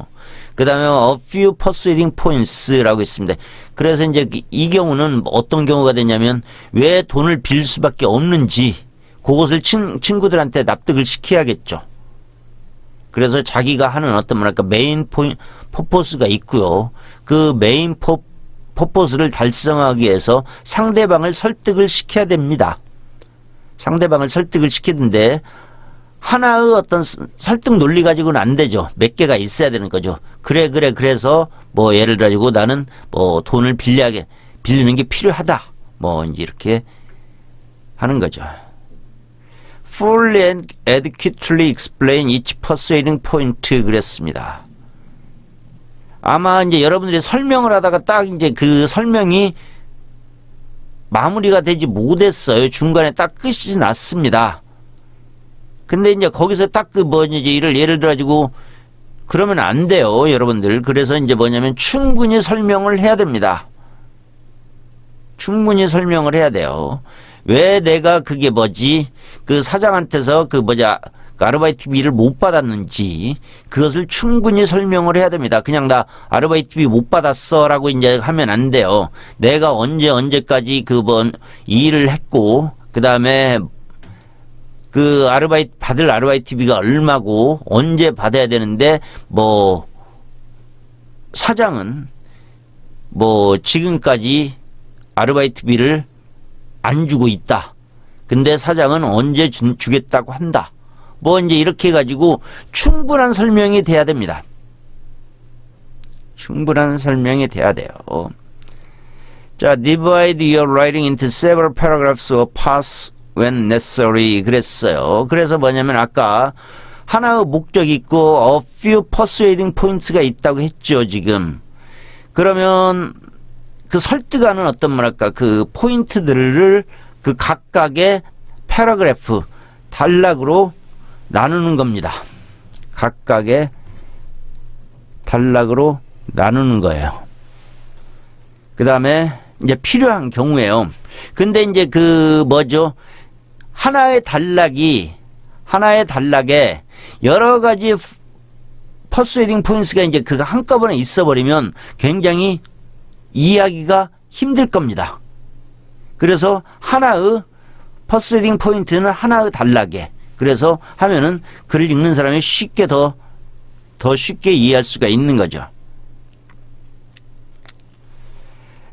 그 다음에 a few persuading points라고 있습니다. 그래서 이제 이 경우는 어떤 경우가 되냐면 왜 돈을 빌릴 수밖에 없는지 그것을 친구들한테 납득을 시켜야겠죠. 그래서 자기가 하는 어떤 뭐랄까 메인 퍼포스가 있고요. 그 메인 퍼포스를 달성하기 위해서 상대방을 설득을 시켜야 됩니다. 상대방을 설득을 시키는데 하나의 어떤 설득 논리 가지고는 안 되죠. 몇 개가 있어야 되는 거죠. 그래서 뭐 예를 들어가지고 나는 뭐 돈을 빌리는 게 필요하다. 뭐 이제 이렇게 하는 거죠. Fully and adequately explain each persuading point 그랬습니다. 아마 이제 여러분들이 설명을 하다가 딱 이제 그 설명이 마무리가 되지 못했어요. 중간에 딱 끝이 났습니다. 근데 이제 거기서 딱 그 뭐지 예를 들어 가지고 그러면 안 돼요, 여러분들. 그래서 이제 뭐냐면 충분히 설명을 해야 됩니다. 충분히 설명을 해야 돼요. 왜 내가 그게 뭐지 그 사장한테서 그 아르바이트비를 못 받았는지 그것을 충분히 설명을 해야 됩니다. 그냥 나 아르바이트비 못 받았어라고 이제 하면 안 돼요. 내가 언제까지 이 일을 했고 그 다음에 그 받을 아르바이트비가 얼마고 언제 받아야 되는데 뭐 사장은 뭐 지금까지 아르바이트비를 안 주고 있다. 근데 사장은 언제 주겠다고 한다. 뭐 이제 이렇게 해가지고 충분한 설명이 돼야 됩니다. 충분한 설명이 돼야 돼요. 자, divide your writing into several paragraphs or parts when necessary 그랬어요. 그래서 뭐냐면 아까 하나의 목적이 있고 a few persuading points가 있다고 했죠, 지금. 그러면 그 설득하는 어떤 뭐랄까 그 포인트들을 그 각각의 패러그래프 단락으로 나누는 겁니다. 각각의 단락으로 나누는 거예요. 그 다음에 이제 필요한 경우에요. 근데 이제 그 뭐죠? 하나의 단락에 여러 가지 퍼스웨딩 포인트가 이제 그가 한꺼번에 있어 버리면 굉장히 이해하기가 힘들 겁니다. 그래서 하나의 퍼스웨딩 포인트는 하나의 단락에 그래서 하면은 글을 읽는 사람이 더 쉽게 이해할 수가 있는 거죠.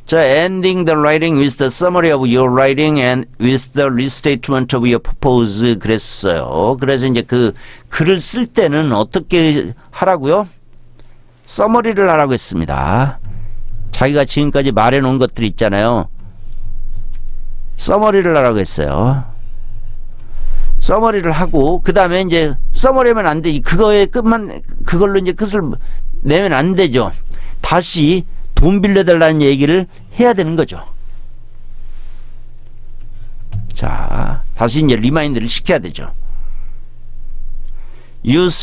자, ending the writing with the summary of your writing and with the restatement of your purpose 그랬어요. 그래서 이제 그 글을 쓸 때는 어떻게 하라고요? 서머리를 하라고 했습니다. 자기가 지금까지 말해놓은 것들 있잖아요. 서머리를 하라고 했어요. 서머리를 하고 그 다음에 이제 서머리하면 안 되지. 그걸로 이제 끝을 내면 안 되죠. 다시 돈 빌려달라는 얘기를 해야 되는 거죠. 자, 다시 이제 리마인드를 시켜야 되죠. Use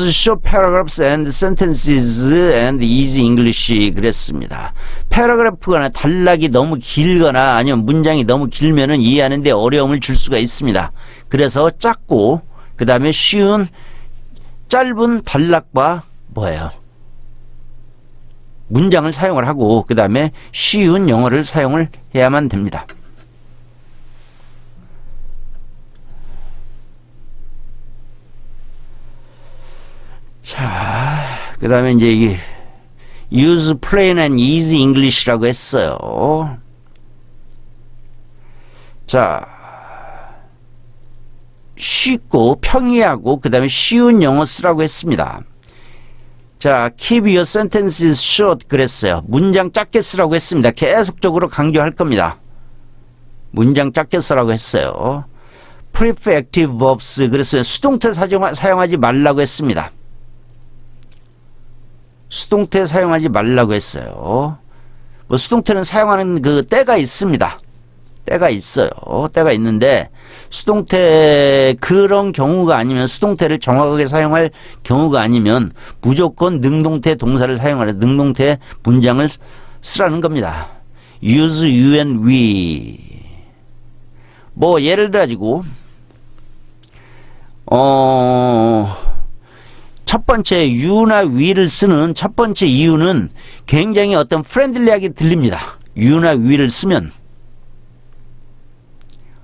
short paragraphs and sentences and easy English 그랬습니다. 패러그래프거나 단락이 너무 길거나 아니면 문장이 너무 길면은 이해하는데 어려움을 줄 수가 있습니다. 그래서 작고 그 다음에 쉬운 짧은 단락과 뭐예요? 문장을 사용을 하고 그 다음에 쉬운 영어를 사용을 해야만 됩니다. 자, 그 다음에 이제 이게 use plain and easy English라고 했어요. 자, 쉽고 평이하고 그 다음에 쉬운 영어 쓰라고 했습니다. 자, keep your sentences short 그랬어요. 문장 짧게 쓰라고 했습니다. 계속적으로 강조할 겁니다. 문장 짧게 쓰라고 했어요. prefer active verbs 그랬어요. 수동태 사용하지 말라고 했습니다. 수동태 사용하지 말라고 했어요. 뭐 수동태는 사용하는 그 때가 있습니다. 때가 있어요. 때가 있는데 수동태 그런 경우가 아니면 수동태를 정확하게 사용할 경우가 아니면 무조건 능동태 동사를 사용하라. 능동태 문장을 쓰라는 겁니다. use you and we. 뭐 예를 들어 가지고 첫 번째 you나 we를 쓰는 첫 번째 이유는 굉장히 어떤 프렌들리하게 들립니다. you나 we를 쓰면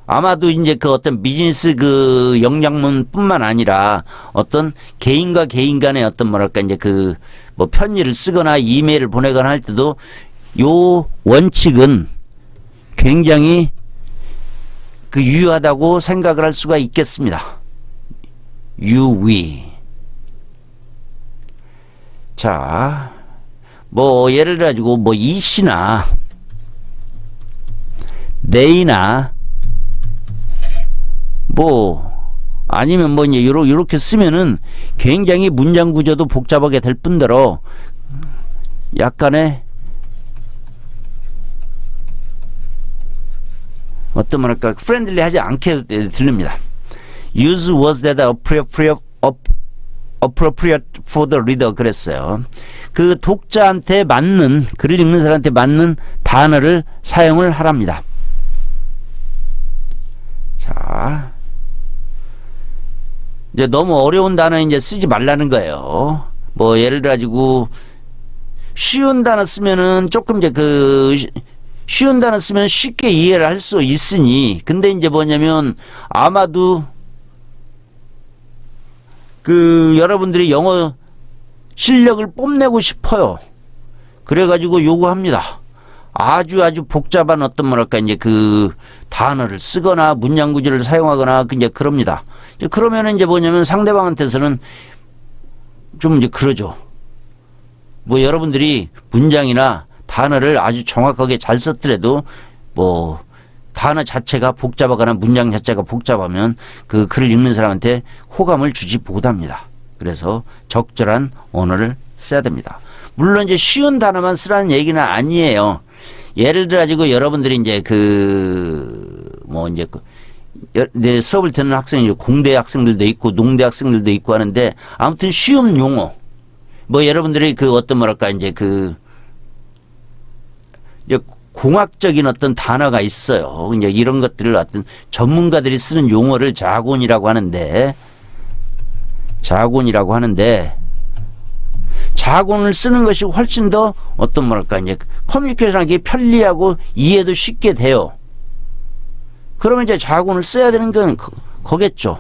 아마도 이제 그 어떤 비즈니스 그 영장문뿐만 아니라 어떤 개인과 개인 간의 어떤 뭐랄까 이제 그 뭐 편지를 쓰거나 이메일을 보내거나 할 때도 요 원칙은 굉장히 그 유효하다고 생각을 할 수가 있겠습니다. you, we. 자, 뭐 예를 들어 가지고 뭐 이씨나 네이나 뭐 아니면 뭐 이제 요렇게 쓰면은 굉장히 문장 구조도 복잡하게 될 뿐더러 어떤 뭐랄까 프렌들리하지 않게 들립니다. Use words that are appropriate for the reader 그랬어요. 그 독자한테 맞는 글을 읽는 사람한테 맞는 단어를 사용을 하랍니다. 자, 이제 너무 어려운 단어 이제 쓰지 말라는 거예요. 뭐 예를 들어 가지고 쉬운 단어 쓰면은 조금 이제 그 쉬운 단어 쓰면 쉽게 이해를 할 수 있으니 근데 이제 뭐냐면 아마도 그 여러분들이 영어 실력을 뽐내고 싶어요. 그래가지고 요구합니다. 아주 복잡한 어떤 뭐랄까 이제 그 단어를 쓰거나 문장 구조를 사용하거나 이제 그럽니다. 그러면은 이제 뭐냐면 상대방한테서는 좀 이제 그러죠. 뭐 여러분들이 문장이나 단어를 아주 정확하게 잘 썼더라도 뭐 단어 자체가 복잡하거나 문장 자체가 복잡하면 그 글을 읽는 사람한테 호감을 주지 못합니다. 그래서 적절한 언어를 써야 됩니다. 물론 이제 쉬운 단어만 쓰라는 얘기는 아니에요. 예를 들어 가지고 여러분들이 이제 내 수업을 듣는 학생이 공대 학생들도 있고 농대 학생들도 있고 하는데 아무튼 쉬운 용어 뭐 여러분들이 그 어떤 뭐랄까 이제 이제 공학적인 어떤 단어가 있어요. 이제 이런 것들을 어떤 전문가들이 쓰는 용어를 자곤이라고 하는데 자곤을 쓰는 것이 훨씬 더 어떤 뭐랄까 이제 커뮤니케이션하기 편리하고 이해도 쉽게 돼요. 그러면 이제 자곤을 써야 되는 건 거겠죠.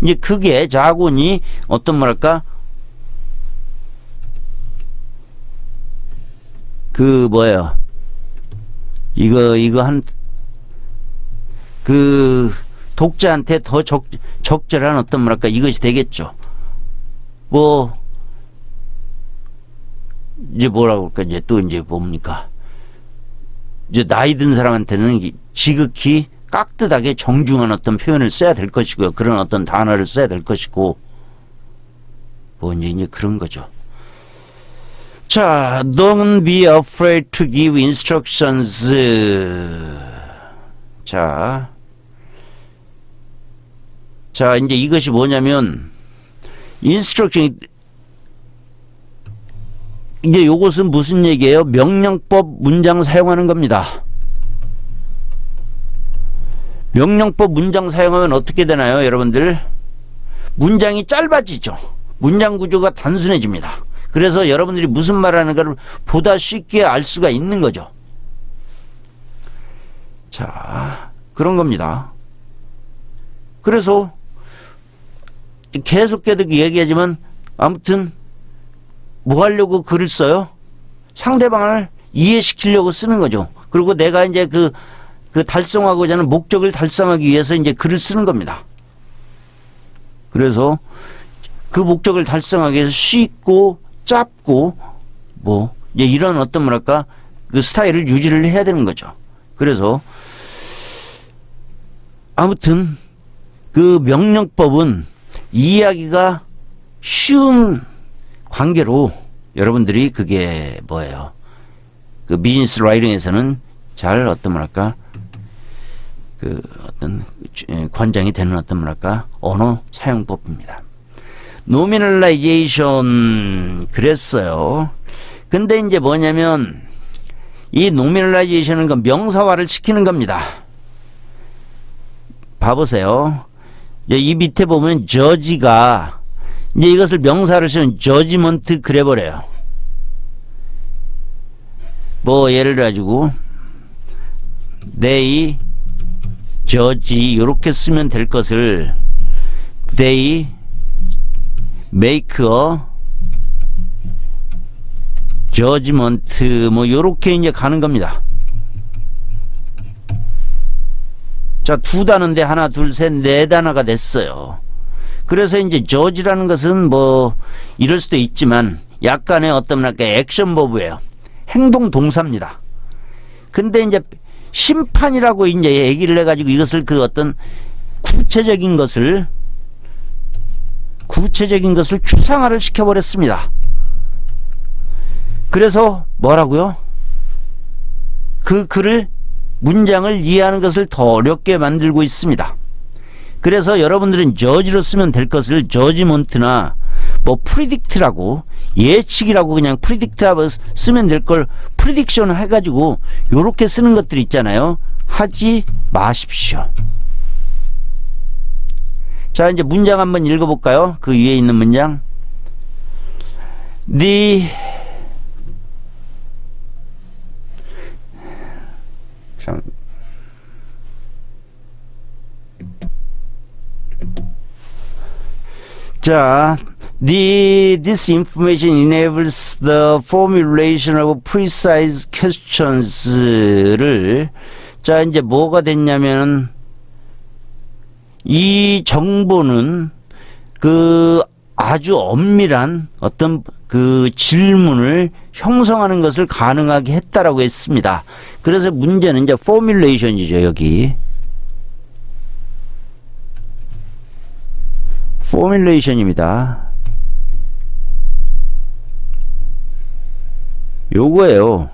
이제 그게 자곤이 어떤 뭐랄까 그 뭐예요? 이거 한 그 독자한테 더 적절한 어떤 뭐랄까 이것이 되겠죠. 뭐 이제 뭐라고 할까 이제 또 이제 뭡니까? 이제 나이 든 사람한테는 지극히 깍듯하게 정중한 어떤 표현을 써야 될 것이고요. 그런 어떤 단어를 써야 될 것이고 뭐 이제 그런 거죠. 자, don't be afraid to give instructions. 자, 이제 이것이 뭐냐면 instruction 이제 요것은 무슨 얘기예요? 명령법 문장 사용하는 겁니다. 명령법 문장 사용하면 어떻게 되나요, 여러분들? 문장이 짧아지죠. 문장 구조가 단순해집니다. 그래서 여러분들이 무슨 말하는 걸 보다 쉽게 알 수가 있는 거죠. 자, 그런 겁니다. 그래서 계속해서 얘기하지만 아무튼 뭐 하려고 글을 써요? 상대방을 이해시키려고 쓰는 거죠. 그리고 내가 이제 그 달성하고자 하는 목적을 달성하기 위해서 이제 글을 쓰는 겁니다. 그래서 그 목적을 달성하기 위해서 쉽고 짧고 뭐 이런 어떤 뭐랄까 그 스타일을 유지를 해야 되는 거죠. 그래서 아무튼 그 명령법은 이해하기가 쉬운 관계로 여러분들이 그게 뭐예요? 그 비즈니스 라이팅에서는 잘 어떤 뭐랄까 그 어떤 권장이 되는 어떤 뭐랄까 언어 사용법입니다. 노미널라이제이션 그랬어요. 근데 이제 뭐냐면 이 노미널라이제이션은 그 명사화를 시키는 겁니다. 봐보세요. 이 밑에 보면 저지가 이제 이것을 명사를 쓰면 저지먼트 그래버려요. 뭐 예를 들어 가지고 they judge 요렇게 쓰면 될 것을 they make a judgment 뭐 요렇게 이제 가는 겁니다. 자, 두 단어인데 하나, 둘, 셋, 네 단어가 됐어요. 그래서 이제 judge라는 것은 뭐 이럴 수도 있지만 약간의 어떤 액션 버브예요. 행동 동사입니다. 근데 이제 심판이라고 이제 얘기를 해가지고 이것을 그 어떤 구체적인 것을 추상화를 시켜버렸습니다. 그래서 뭐라고요? 그 글을 문장을 이해하는 것을 더 어렵게 만들고 있습니다. 그래서 여러분들은 저지로 쓰면 될 것을 저지먼트나 뭐 프리딕트라고 예측이라고 그냥 프리딕트하고 쓰면 될 걸 프리딕션 해가지고 요렇게 쓰는 것들 있잖아요. 하지 마십시오. 자, 이제 문장 한번 읽어볼까요? 그 위에 있는 문장. 자, this information enables the formulation of precise questions를 자, 이제 뭐가 됐냐면 이 정보는 그 아주 엄밀한 어떤 그 질문을 형성하는 것을 가능하게 했다라고 했습니다. 그래서 문제는 이제 formulation이죠, 여기. formulation입니다. 요거예요.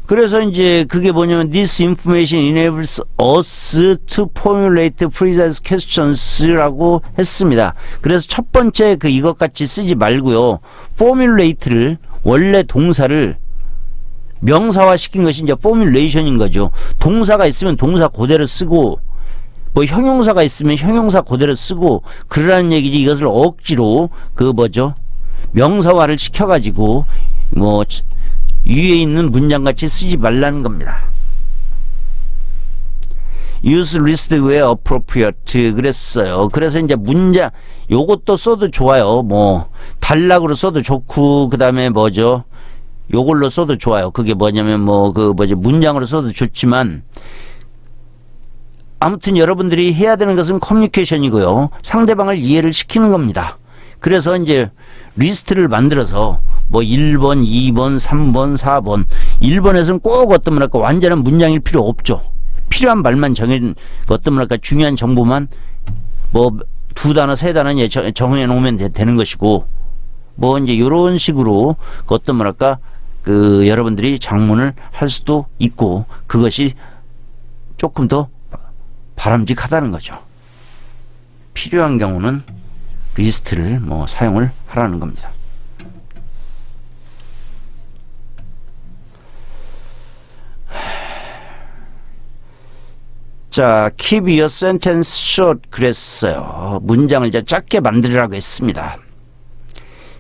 그래서 이제 그게 뭐냐면 this information enables us to formulate precise questions라고 했습니다. 그래서 첫 번째 그 이것 같이 쓰지 말고요. formulate를 원래 동사를 명사화 시킨 것이 이제 formulation인 거죠. 동사가 있으면 동사 그대로 쓰고 뭐 형용사가 있으면 형용사 그대로 쓰고 그러라는 얘기지 이것을 억지로 그 뭐죠? 명사화를 시켜가지고 뭐 위에 있는 문장같이 쓰지 말라는 겁니다. use list where appropriate 그랬어요. 그래서 이제 문장 요것도 써도 좋아요. 뭐 단락으로 써도 좋고 그 다음에 뭐죠? 요걸로 써도 좋아요. 그게 뭐냐면 뭐 그 뭐지 문장으로 써도 좋지만 아무튼 여러분들이 해야 되는 것은 커뮤니케이션이고요. 상대방을 이해를 시키는 겁니다. 그래서 이제 리스트를 만들어서 뭐 1번, 2번, 3번, 4번 1번에서는 꼭 어떤 뭐랄까 완전한 문장일 필요 없죠. 필요한 말만 어떤 뭐랄까 중요한 정보만 뭐 두 단어, 세 단어 정해 놓으면 되는 것이고 뭐 이제 요런 식으로 어떤 뭐랄까 그 여러분들이 작문을 할 수도 있고 그것이 조금 더 바람직하다는 거죠. 필요한 경우는 리스트를 뭐 사용을 하라는 겁니다. 자, keep your sentence short 그랬어요. 문장을 이제 짧게 만들으라고 했습니다.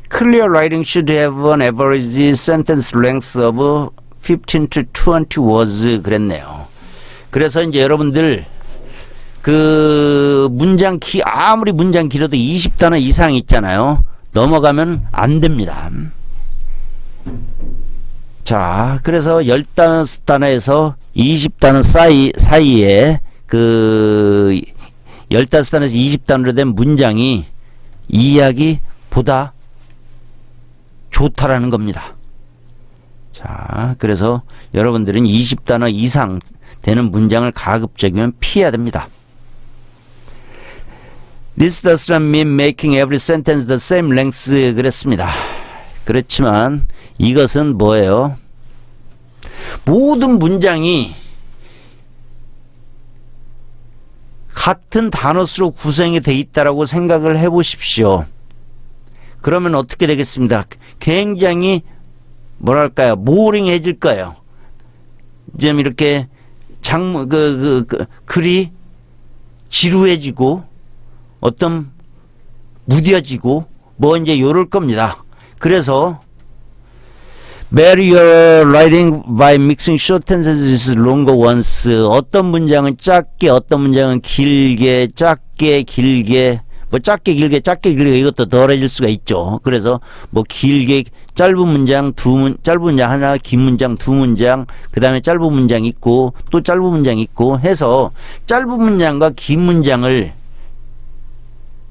Clear writing should have an average sentence length of 15 to 20 words 그랬네요. 그래서 이제 여러분들 그 문장 아무리 문장 길어도 20단어 이상 있잖아요. 넘어가면 안 됩니다. 자, 그래서 15단어에서 20단어 사이에 그 15단어에서 20단어로 된 문장이 이야기보다 좋다라는 겁니다. 자, 그래서 여러분들은 20단어 이상 되는 문장을 가급적이면 피해야 됩니다. This does not mean making every sentence the same length 그랬습니다. 그렇지만 이것은 뭐예요? 모든 문장이 같은 단어 수로 구성이 돼 있다라고 생각을 해 보십시오. 그러면 어떻게 되겠습니다? 굉장히 뭐랄까요? 모링해질 거예요. 좀 이렇게 글이 지루해지고 어떤 무뎌지고 뭐 이제 요럴 겁니다. 그래서 Vary your writing by mixing short sentences with longer ones. 어떤 문장은 짧게, 어떤 문장은 길게, 짧게, 길게, 뭐 짧게, 길게, 짧게, 길게 이것도 덜해질 수가 있죠. 그래서 뭐 길게 짧은 문장 짧은 문장 하나, 긴 문장 두 문장, 그 다음에 짧은 문장 있고 또 짧은 문장 있고 해서 짧은 문장과 긴 문장을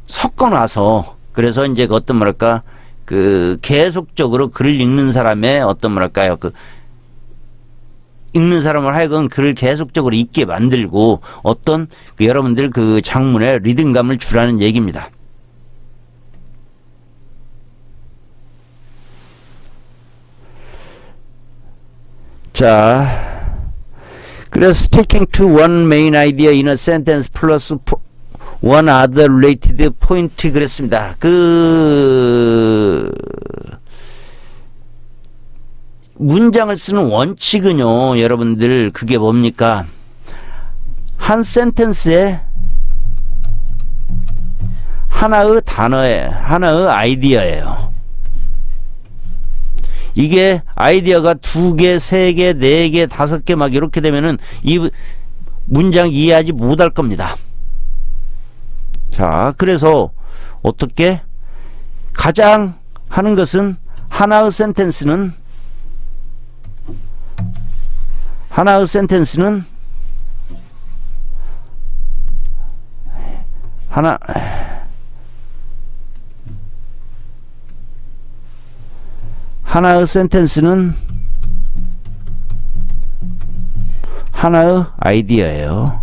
섞어놔서 그래서 이제 그 어떤 뭐랄까 계속적으로 글을 읽는 사람의 어떤 뭐랄까요 읽는 사람을 하여금 글을 계속적으로 읽게 만들고 어떤 여러분들 장문에 리듬감을 주라는 얘기입니다. 자, 그래서 sticking to one main idea in a sentence plus one other related point 그랬습니다. 문장을 쓰는 원칙은요, 여러분들 그게 뭡니까? 한 센텐스에 하나의 단어에 하나의 아이디어예요. 이게 아이디어가 2개, 3개, 4개, 5개 막 이렇게 되면은 이 문장 이해하지 못할 겁니다. 자, 그래서 어떻게 가장 하는 것은 하나의 센텐스는 하나의 센텐스는 하나의 아이디어예요.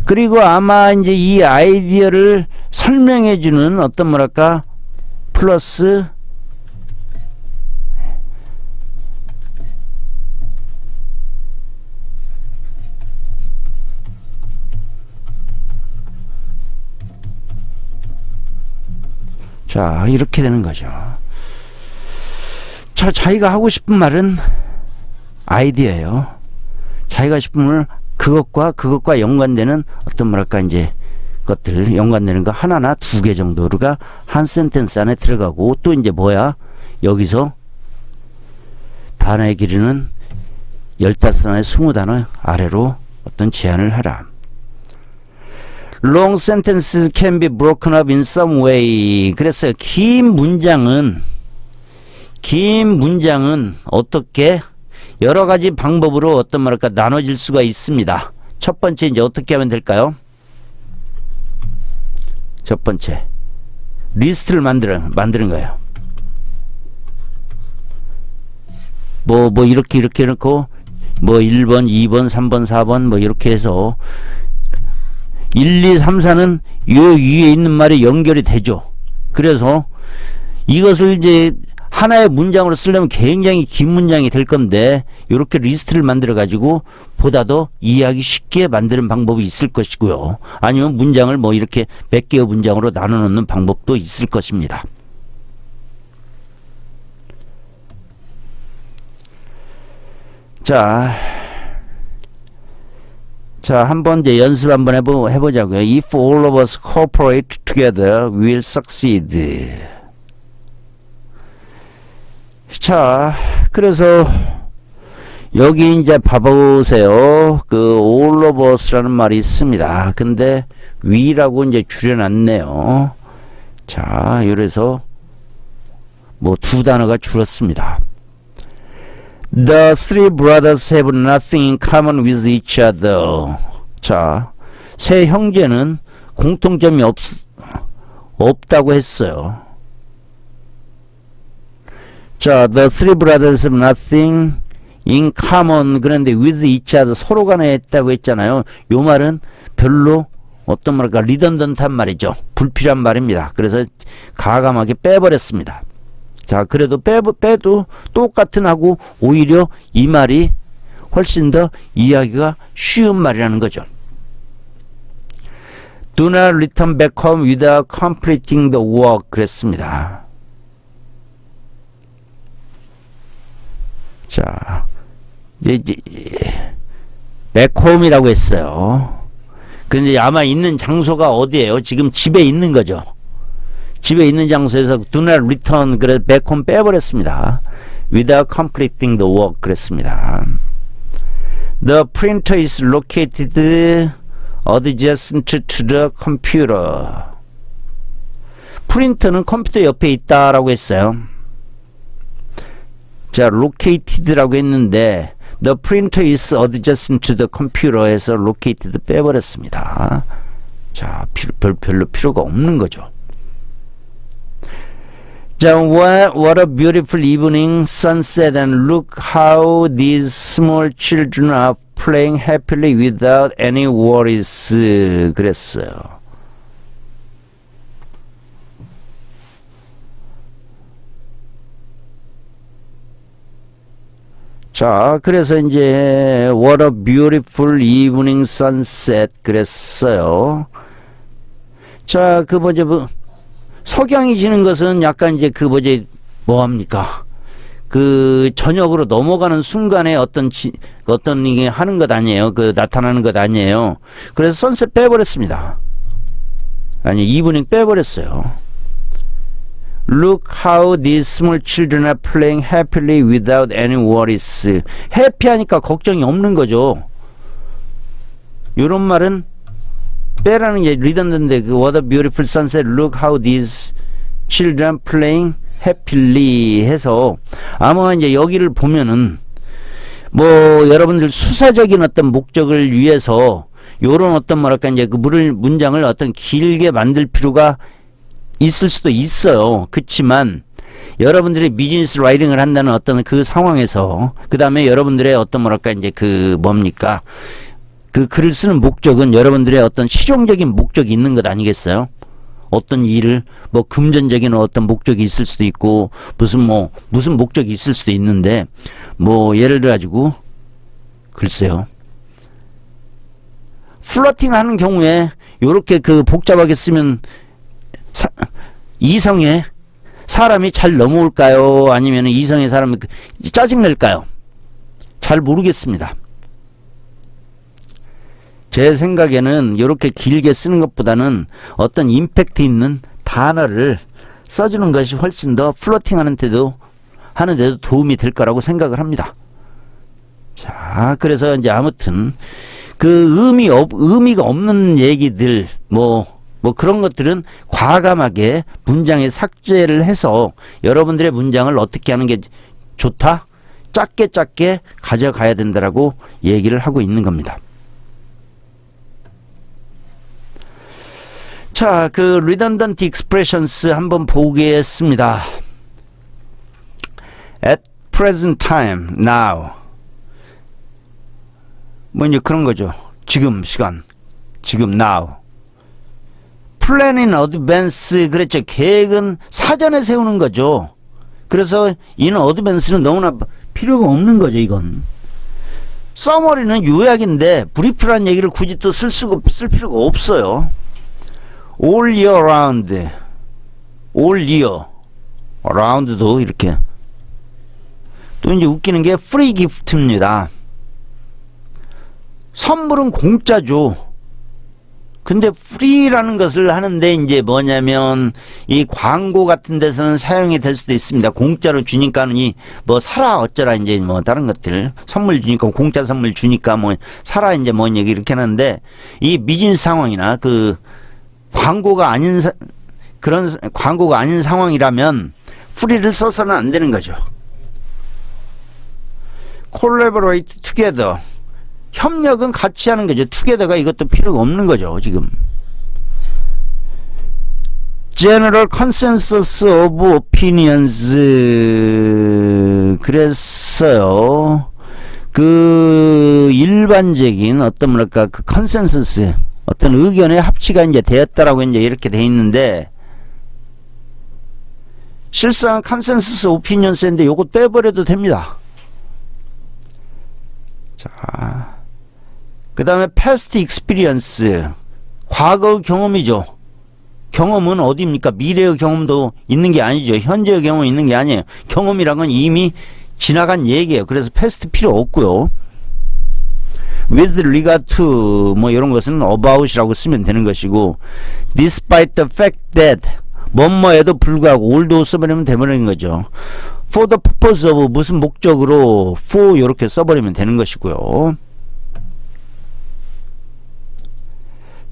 그리고 아마 이제 이 아이디어를 설명해주는 어떤 뭐랄까 플러스 자, 이렇게 되는 거죠. 자, 자기가 하고 싶은 말은 아이디어예요. 자기가 싶은 말 그것과 연관되는 어떤 뭐랄까 이제 것들 연관되는 거 하나나 2개 정도가 한 센텐스 안에 들어가고 또 이제 뭐야 여기서 단어의 길이는 15단어 20단어 아래로 어떤 제한을 하라. Long sentences can be broken up in some way. 그래서 긴 문장은 어떻게 여러 가지 방법으로 어떤 말할까 나눠질 수가 있습니다. 첫 번째 이제 어떻게 하면 될까요? 첫 번째 리스트를 만드는 거예요. 뭐 이렇게 해놓고 뭐 1번, 2번, 3번, 4번 뭐 이렇게 해서 1, 2, 3, 4는 요 위에 있는 말이 연결이 되죠. 그래서 이것을 이제 하나의 문장으로 쓰려면 굉장히 긴 문장이 될 건데 이렇게 리스트를 만들어 가지고 보다 더 이해하기 쉽게 만드는 방법이 있을 것이고요. 아니면 문장을 뭐 이렇게 몇 개의 문장으로 나눠 놓는 방법도 있을 것입니다. 자, 한번 이제 연습 한번 해보자고요. If all of us cooperate together, we'll succeed. 자, 그래서 여기 이제 봐보세요. all of us라는 말이 있습니다. 근데 we라고 이제 줄여놨네요. 자, 이래서 뭐 2단어가 줄었습니다. The three brothers have nothing in common with each other. 자, 세 형제는 공통점이 없다고 했어요. 자, the three brothers have nothing in common. 그런데 with each other 서로 간에 했다고 했잖아요. 요 말은 별로 어떤 말일까 리던던트한 말이죠. 불필요한 말입니다. 그래서 가감하게 빼버렸습니다. 자, 그래도 빼도 똑같은 하고 오히려 이 말이 훨씬 더 이해하기가 쉬운 말이라는 거죠. Do not return back home without completing the work. 그랬습니다. 자, 이제 backhome이라고 했어요. 근데 아마 있는 장소가 어디예요? 지금 집에 있는 거죠. 집에 있는 장소에서 do not return, 그래서 back home 빼버렸습니다. without completing the work. 그랬습니다. The printer is located adjacent to the computer. 프린터는 컴퓨터 옆에 있다라고 했어요. 자, located라고 했는데 the printer is adjacent to the computer에서 located 빼버렸습니다. 자, 별로 필요가 없는 거죠. 자, what a beautiful evening sunset and look how these small children are playing happily without any worries. 그랬어요. 자, 그래서 이제 what a beautiful evening sunset 그랬어요. 자, 그 뭐죠, 석양이 지는 것은 약간 이제 그 뭐지, 뭐합니까? 그 저녁으로 넘어가는 순간에 어떤 이게 하는 것 아니에요. 그 나타나는 것 아니에요. 그래서 선셋 빼버렸습니다. 아니, 이브닝 빼버렸어요. Look how these small children are playing happily without any worries. 해피하니까 걱정이 없는 거죠. 이런 말은 빼라는 게 리던던데, 그 what a beautiful sunset, look how these children playing happily 해서 아마 이제 여기를 보면은 뭐 여러분들 수사적인 어떤 목적을 위해서 요런 어떤 뭐랄까 이제 그 문장을 어떤 길게 만들 필요가 있을 수도 있어요. 그렇지만 여러분들이 비즈니스 라이팅을 한다는 어떤 그 상황에서 그 다음에 여러분들의 어떤 뭐랄까 이제 그 뭡니까, 그 글을 쓰는 목적은 여러분들의 어떤 실용적인 목적이 있는 것 아니겠어요? 어떤 일을 뭐 금전적인 어떤 목적이 있을 수도 있고 무슨 목적이 있을 수도 있는데, 뭐 예를 들어 가지고 글쎄요, 플러팅 하는 경우에 요렇게 그 복잡하게 쓰면 이성의 사람이 잘 넘어올까요? 아니면 이성의 사람이 짜증낼까요? 잘 모르겠습니다. 제 생각에는 이렇게 길게 쓰는 것보다는 어떤 임팩트 있는 단어를 써주는 것이 훨씬 더 플로팅 하는데도 도움이 될 거라고 생각을 합니다. 자, 그래서 이제 아무튼 그 의미가 없는 얘기들 뭐 그런 것들은 과감하게 문장에 삭제를 해서 여러분들의 문장을 어떻게 하는 게 좋다? 짧게 가져가야 된다라고 얘기를 하고 있는 겁니다. 자, 그 redundant expressions 한번 보겠습니다. At present time, now. 뭐 이제 그런 거죠. 지금 시간, 지금 now. Plan in advance, 그랬죠. 계획은 사전에 세우는 거죠. 그래서 in advance는 너무나 필요가 없는 거죠, 이건. summary는 요약인데 브리프라는 얘기를 굳이 또 쓸 필요가 없어요. all year round, all year round도 이렇게. 또 이제 웃기는 게 free gift입니다. 선물은 공짜죠. 근데 free라는 것을 하는데 이제 뭐냐면 이 광고 같은 데서는 사용이 될 수도 있습니다. 공짜로 주니까는 뭐 사라 어쩌라 이제 뭐 다른 것들 선물 주니까 공짜 선물 주니까 뭐 사라 이제 뭔 얘기 이렇게 하는데, 이 비즈니스 상황이나 그 광고가 아닌 그런 광고가 아닌 상황이라면 free를 써서는 안 되는 거죠. collaborate together, 협력은 같이 하는 거죠. together가 이것도 필요가 없는 거죠, 지금. general consensus of opinions 그랬어요. 그 일반적인 어떤 뭐랄까 그 컨센서스, 어떤 의견의 합치가 이제 되었다라고 이제 이렇게 돼 있는데, 실상 컨센서스 오피니언스인데 요거 빼버려도 됩니다. 자, 그 다음에 past experience, 과거 경험이죠. 경험은 어디입니까? 미래의 경험도 있는 게 아니죠. 현재의 경험이 있는 게 아니에요. 경험이란 건 이미 지나간 얘기예요. 그래서 past 필요 없고요. with regard to 뭐 이런 것은 about이라고 쓰면 되는 것이고, despite the fact that 뭐뭐에도 불구하고 all도 써버리면 되버리는 거죠. for the purpose of 무슨 목적으로 for 이렇게 써버리면 되는 것이고요.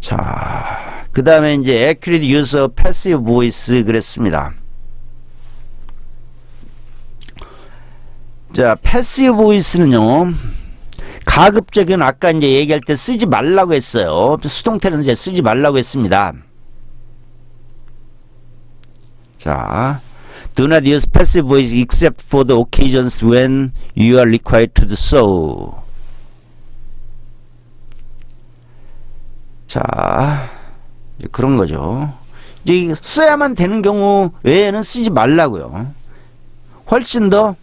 자, 그 다음에 이제 accurate use of passive voice 그랬습니다. 자, passive voice는요, 가급적인 아까 이제 얘기할 때 쓰지 말라고 했어요. 수동태는 이제 쓰지 말라고 했습니다. 자, do not use passive voice except for the occasions when you are required to do so. 자, 그런 거죠. 이제 써야만 되는 경우 외에는 쓰지 말라고요. 훨씬 더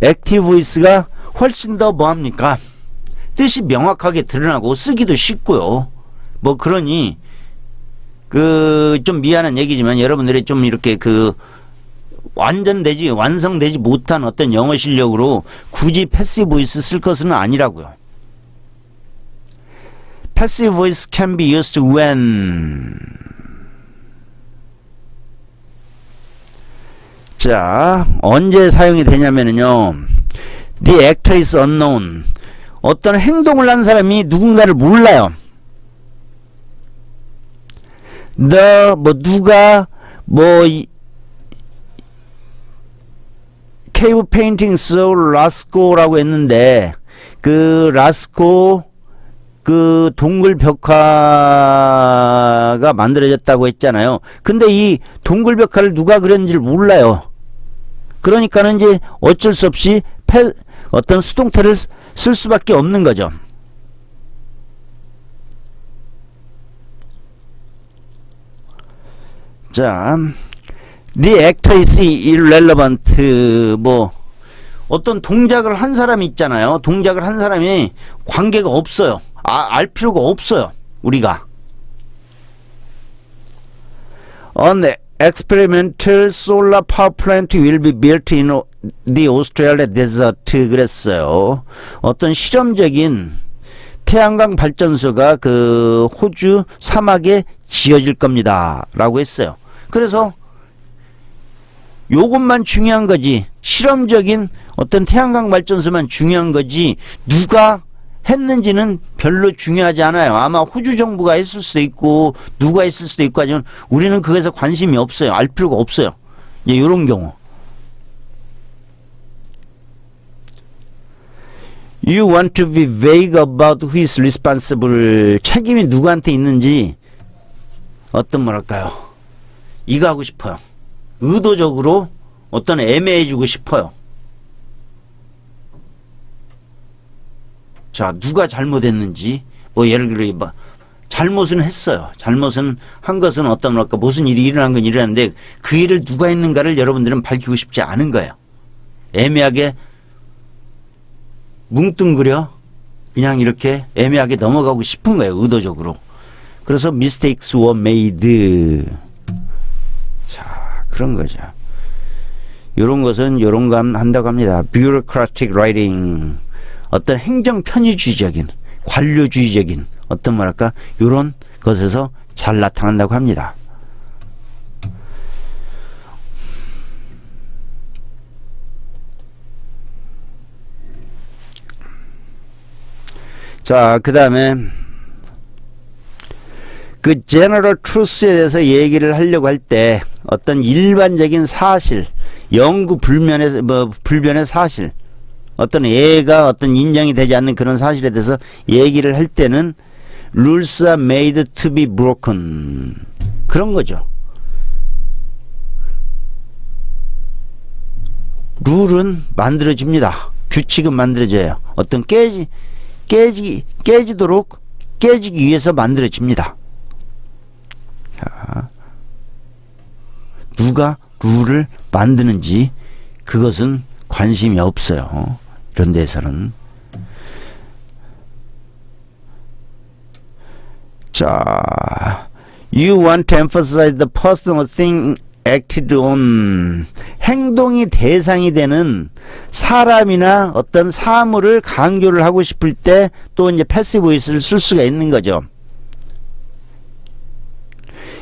액티브 보이스가 훨씬 더 뭐합니까? 뜻이 명확하게 드러나고 쓰기도 쉽고요. 뭐 그러니 그 좀 미안한 얘기지만 여러분들이 좀 이렇게 그 완성되지 못한 어떤 영어 실력으로 굳이 패시브 보이스 쓸 것은 아니라고요. Passive voice can be used when. 자, 언제 사용이 되냐면요. The actor is unknown. 어떤 행동을 한 사람이 누군가를 몰라요. The 누가 Cave Paintings of Lascaux라고 했는데 그 라스코 그 동굴 벽화가 만들어졌다고 했잖아요. 근데 이 동굴 벽화를 누가 그렸는지를 몰라요. 그러니까는 이제 어쩔 수 없이 어떤 수동태를 쓸 수밖에 없는 거죠. 자, the actor is irrelevant. 뭐 어떤 동작을 한 사람이 있잖아요. 동작을 한 사람이 관계가 없어요. 알 필요가 없어요. 우리가. On the experimental solar power plant will be built in the Australia desert 그랬어요. 어떤 실험적인 태양광 발전소가 그 호주 사막에 지어질 겁니다. 라고 했어요. 그래서 요것만 중요한 거지. 실험적인 어떤 태양광 발전소만 중요한 거지. 누가 했는지는 별로 중요하지 않아요. 아마 호주 정부가 했을 수도 있고 누가 했을 수도 있고 하지만 우리는 그것에 관심이 없어요. 알 필요가 없어요. 이제 요런 경우. You want to be vague about who is responsible. 책임이 누구한테 있는지 어떤 뭐랄까요. 이거 하고 싶어요. 의도적으로 어떤 애매해지고 싶어요. 자, 누가 잘못했는지 뭐 예를 들어 뭐 잘못은 했어요. 잘못은 한 것은 어떤 뭐랄까 무슨 일이 일어난 건 일어났는데 그 일을 누가 했는가를 여러분들은 밝히고 싶지 않은 거예요. 애매하게 뭉뚱그려 그냥 이렇게 애매하게 넘어가고 싶은 거예요. 의도적으로. 그래서 mistakes were made. 자, 그런 거죠. 요런 것은 요런 거 한다고 합니다. bureaucratic writing. 어떤 행정 편의주의적인, 관료주의적인 어떤 뭐랄까 요런 것에서 잘 나타난다고 합니다. 자, 그 다음에 그 general truth에 대해서 얘기를 하려고 할 때 어떤 일반적인 사실, 영구 불변의 사실, 어떤 예가 어떤 인정이 되지 않는 그런 사실에 대해서 얘기를 할 때는 rules are made to be broken. 그런 거죠. 룰은 만들어집니다. 규칙은 만들어져요. 어떤 깨지도록 깨지기 위해서 만들어집니다. 자, 누가 룰을 만드는지 그것은 관심이 없어요. 이런 데서는. 자, you want to emphasize the personal thing acted on. 행동이 대상이 되는 사람이나 어떤 사물을 강조를 하고 싶을 때 또 이제 패시브 보이스를 쓸 수가 있는 거죠.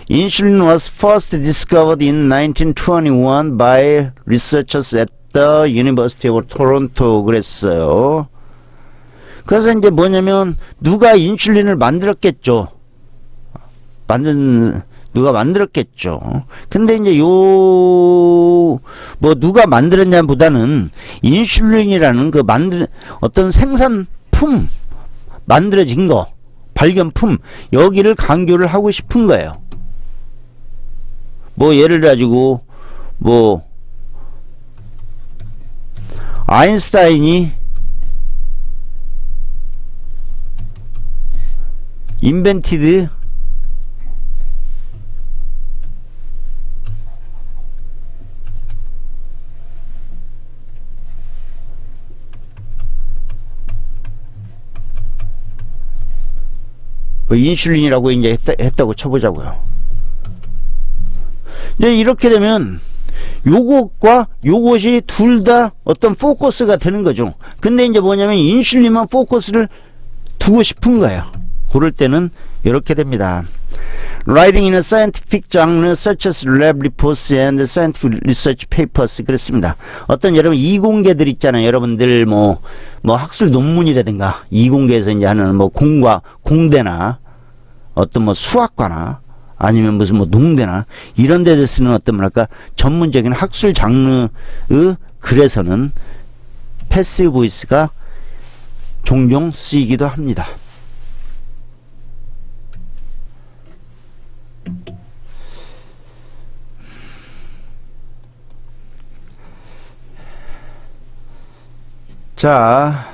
Insulin was first discovered in 1921 by researchers at the University of Toronto. 그랬어요. 그래서 이제 뭐냐면 누가 인슐린을 만들었겠죠. 누가 만들었겠죠. 근데 이제 뭐 누가 만들었냐보다는 인슐린이라는 그 어떤 생산품, 만들어진 거, 발견품, 여기를 강조를 하고 싶은 거예요. 뭐 예를 가지고 뭐 아인슈타인이 invented 뭐 인슐린이라고 이제 했다고 쳐보자고요. 이제 이렇게 되면 요것과 요것이 둘 다 어떤 포커스가 되는 거죠. 근데 이제 뭐냐면 인슐린만 포커스를 두고 싶은 거예요. 그럴 때는 이렇게 됩니다. Writing in a scientific genre such as lab reports and scientific research papers. 그렇습니다. 어떤 여러분 이공계들 있잖아요. 여러분들 뭐 학술 논문이라든가 이공계에서 이제 하는 뭐 공대나 어떤 뭐 수학과나 아니면 무슨 뭐 농대나 이런 데서 쓰는 어떤 뭐랄까 전문적인 학술 장르의 글에서는 패시브 보이스가 종종 쓰이기도 합니다. 자,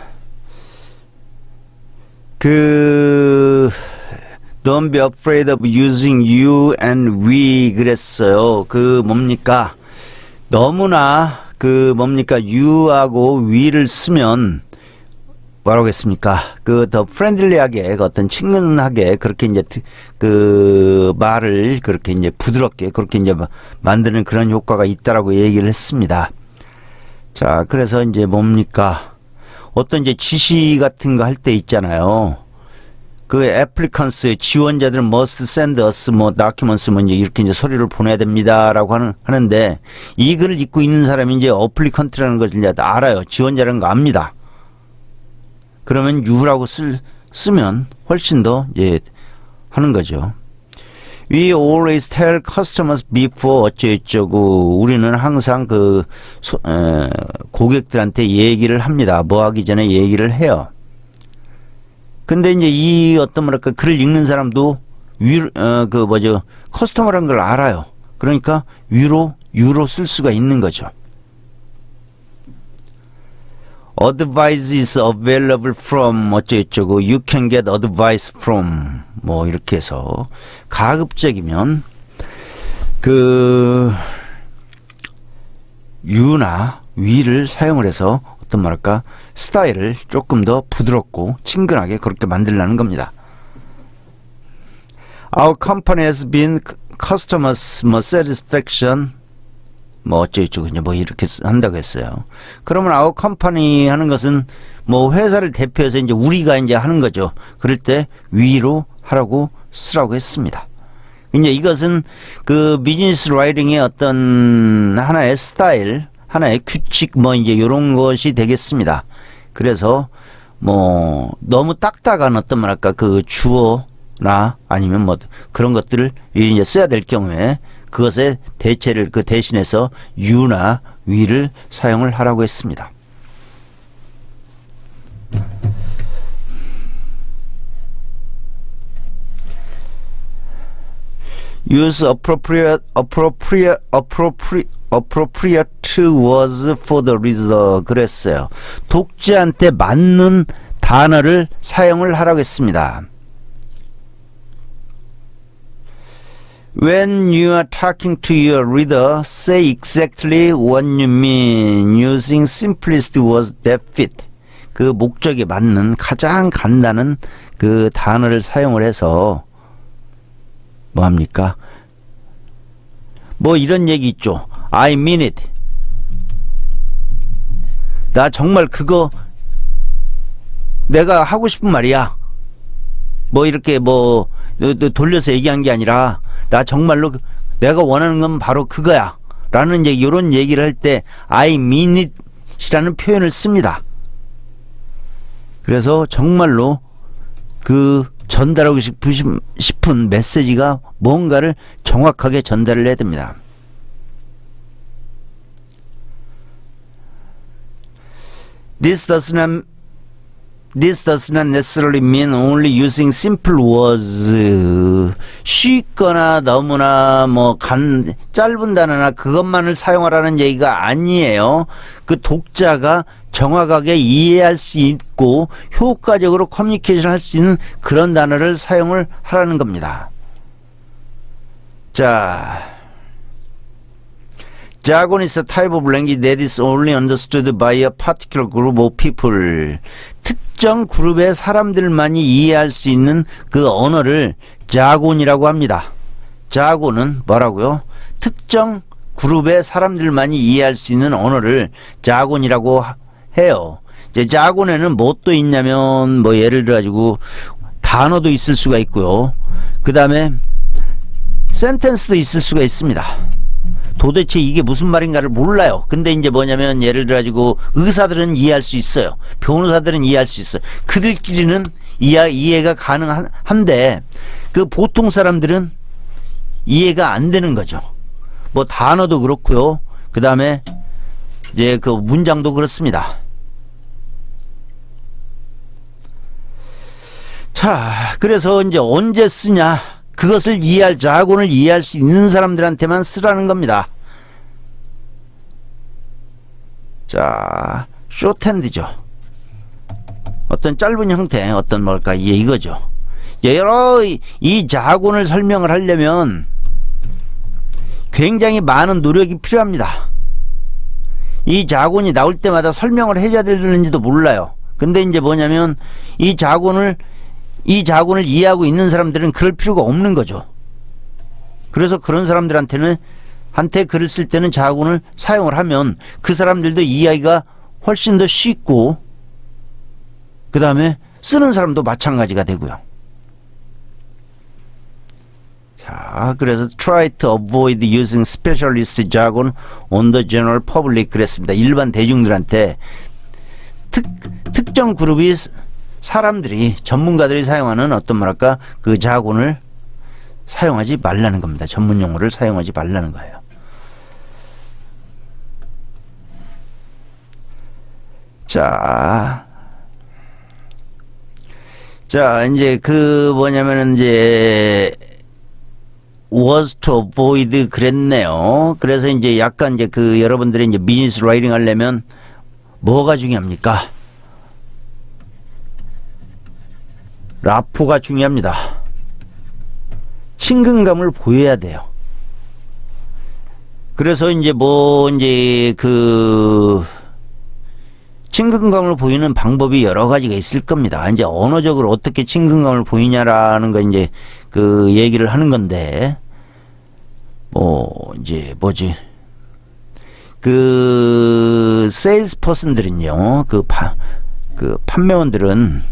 Don't be afraid of using you and we 그랬어요. 뭡니까? 너무나 you하고 we를 쓰면 뭐라고 했습니까? 더 프렌들리하게, 어떤 친근하게, 그렇게 이제, 말을 그렇게 이제 부드럽게, 그렇게 이제 만드는 그런 효과가 있다라고 얘기를 했습니다. 자, 그래서 이제 뭡니까? 어떤 이제 지시 같은 거 할 때 있잖아요. applicants, 지원자들은 must send us, documents, 이제 이렇게 이제 서류를 보내야 됩니다라고 하는데, 이 글을 읽고 있는 사람이 이제 applicant라는 것을 이제 알아요. 지원자라는 거 압니다. 그러면 you라고 쓰면 훨씬 더 이제 하는 거죠. We always tell customers before 어쩌고저쩌고. 우리는 항상 고객들한테 얘기를 합니다. 뭐 하기 전에 얘기를 해요. 근데 이제 이 어떤 뭐랄까 글을 읽는 사람도 커스터머라는 걸 알아요. 그러니까 you로 쓸 수가 있는 거죠. Advice is available from 어쩌고저쩌고. You can get advice from 뭐 이렇게 해서 가급적이면 you나 we를 사용을 해서 어떤 말할까 스타일을 조금 더 부드럽고 친근하게 그렇게 만들라는 겁니다. Our company has been customers satisfaction 뭐 어쩌고저쩌고 이제 뭐 이렇게 한다고 했어요. 그러면 our company 하는 것은 뭐 회사를 대표해서 이제 우리가 이제 하는 거죠. 그럴 때 we로 하라고 쓰라고 했습니다. 이제 이것은 비즈니스 라이팅의 어떤 하나의 스타일, 하나의 규칙 뭐 이제 요런 것이 되겠습니다. 그래서 뭐 너무 딱딱한 어떤 뭐랄까 주어나 아니면 뭐 그런 것들을 이제 써야 될 경우에 그것의 대체를 대신해서 you나 we를 사용을 하라고 했습니다. Use appropriate was for the reader. 그랬어요. 독자한테 맞는 단어를 사용을 하라고 했습니다. When you are talking to your reader, say exactly what you mean. Using simplest words that fit. 그 목적에 맞는 가장 간단한 그 단어를 사용을 해서 뭐합니까? 뭐 이런 얘기 있죠. I mean it. 나 정말 그거 내가 하고 싶은 말이야. 뭐 이렇게 뭐 돌려서 얘기한 게 아니라 나 정말로 내가 원하는 건 바로 그거야 라는 이제 이런 얘기를 할 때 I mean it 이라는 표현을 씁니다. 그래서 정말로 그 전달하고 싶은 메시지가 뭔가를 정확하게 전달을 해야 됩니다. This does not necessarily mean only using simple words. 쉽거나 너무나 뭐 짧은 단어나 그것만을 사용하라는 얘기가 아니에요. 그 독자가 정확하게 이해할 수 있고 효과적으로 커뮤니케이션 할 수 있는 그런 단어를 사용을 하라는 겁니다. 자, Jargon is a type of language that is only understood by a particular group of people. 특정 그룹의 사람들만이 이해할 수 있는 그 언어를 자곤이라고 합니다. 자곤은 뭐라고요? 특정 그룹의 사람들만이 이해할 수 있는 언어를 자곤이라고 해요. 이제 자곤에는 뭣도 있냐면 뭐 예를 들어 가지고 단어도 있을 수가 있고요. 그 다음에 센텐스도 있을 수가 있습니다. 도대체 이게 무슨 말인가를 몰라요. 근데 이제 뭐냐면 예를 들어 가지고 의사들은 이해할 수 있어요. 변호사들은 이해할 수 있어요. 그들끼리는 이해가 가능한데 그 보통 사람들은 이해가 안 되는 거죠. 뭐 단어도 그렇고요. 그 다음에 이제 그 문장도 그렇습니다. 자, 그래서 이제 언제 쓰냐? 그것을 이해할 자본을 이해할 수 있는 사람들한테만 쓰라는 겁니다. 자, 쇼트핸드죠. 어떤 짧은 형태, 어떤 뭘까 이거죠. 여러 이 자본을 설명을 하려면 굉장히 많은 노력이 필요합니다. 이 자본이 나올 때마다 설명을 해야 되는지도 몰라요. 근데 이제 뭐냐면 이 자본을 이해하고 있는 사람들은 그럴 필요가 없는 거죠. 그래서 그런 사람들한테는 글을 쓸 때는 자본을 사용을 하면 그 사람들도 이해하기가 훨씬 더 쉽고 그 다음에 쓰는 사람도 마찬가지가 되고요. 자, 그래서 try to avoid using specialist jargon on the general public 그랬습니다. 일반 대중들한테 특정 그룹이 사람들이 전문가들이 사용하는 어떤 뭐랄까 그 자본을 사용하지 말라는 겁니다. 전문 용어를 사용하지 말라는 거예요. 자, 이제 그 뭐냐면은 이제 was to avoid 그랬네요. 그래서 이제 약간 이제 그 여러분들이 이제 비즈니스 라이팅 하려면 뭐가 중요합니까? 라포가 중요합니다. 친근감을 보여야 돼요. 그래서 이제 그 친근감을 보이는 방법이 여러 가지가 있을 겁니다. 이제 언어적으로 어떻게 친근감을 보이냐라는 거 이제 그 얘기를 하는 건데 이제 그 세일스 퍼슨들은요, 그 판매원들은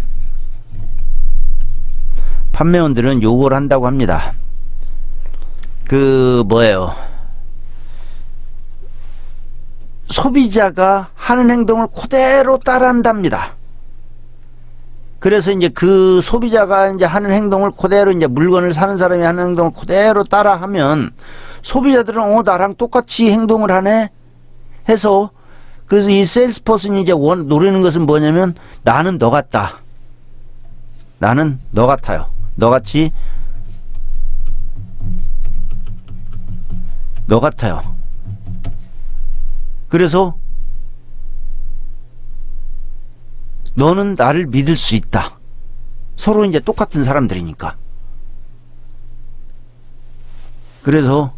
요걸 한다고 합니다. 그 뭐예요? 소비자가 하는 행동을 그대로 따라한답니다. 그래서 이제 그 소비자가 이제 하는 행동을 그대로 이제 물건을 사는 사람이 하는 행동을 그대로 따라하면 소비자들은 나랑 똑같이 행동을 하네 해서 그래서 이 세일스퍼슨이 이제 노리는 것은 뭐냐면 나는 너 같다. 나는 너 같아요. 너같이 너 같아요. 그래서 너는 나를 믿을 수 있다. 서로 이제 똑같은 사람들이니까. 그래서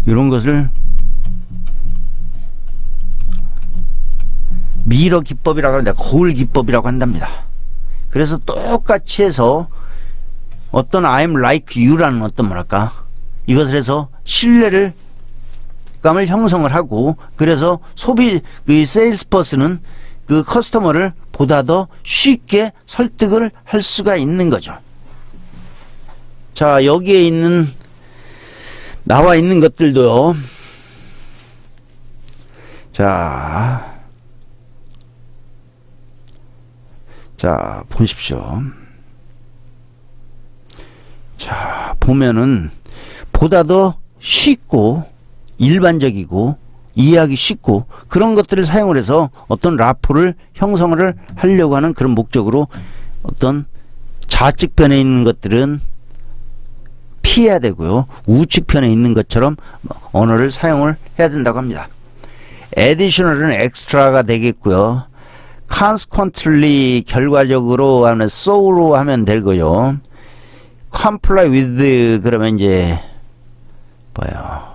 이런 것을 미러 기법이라고 합니다. 거울 기법이라고 한답니다. 그래서 똑같이 해서 어떤 I'm like you라는 어떤 뭐랄까 이것을 해서 신뢰를 감을 형성을 하고 그래서 그 세일스퍼슨은 그 커스터머를 보다 더 쉽게 설득을 할 수가 있는 거죠. 자, 여기에 나와 있는 것들도요. 자, 보십시오. 자, 보면은 보다 더 쉽고 일반적이고 이해하기 쉽고 그런 것들을 사용을 해서 어떤 라포를 형성을 하려고 하는 그런 목적으로 어떤 좌측편에 있는 것들은 피해야 되고요. 우측편에 있는 것처럼 언어를 사용을 해야 된다고 합니다. additional은 extra가 되겠고요. consequently 결과적으로 하면 so로 하면 되고요. comply with 그러면 이제 뭐요?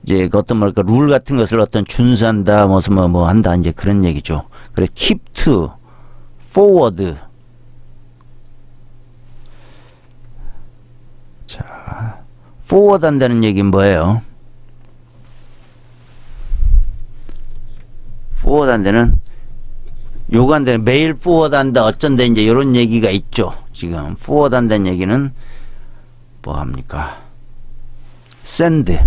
이제 어떤 뭐랄까 룰 같은 것을 어떤 준수한다 무슨 뭐 한다 이제 그런 얘기죠. 그래 keep to forward. 자, forward 한다는 얘기는 뭐예요? forward 한다는 요거 한다는 매일 forward 한다 어쩐다 이제 이런 얘기가 있죠. 지금 forward 한다는 얘기는 뭐 합니까? send.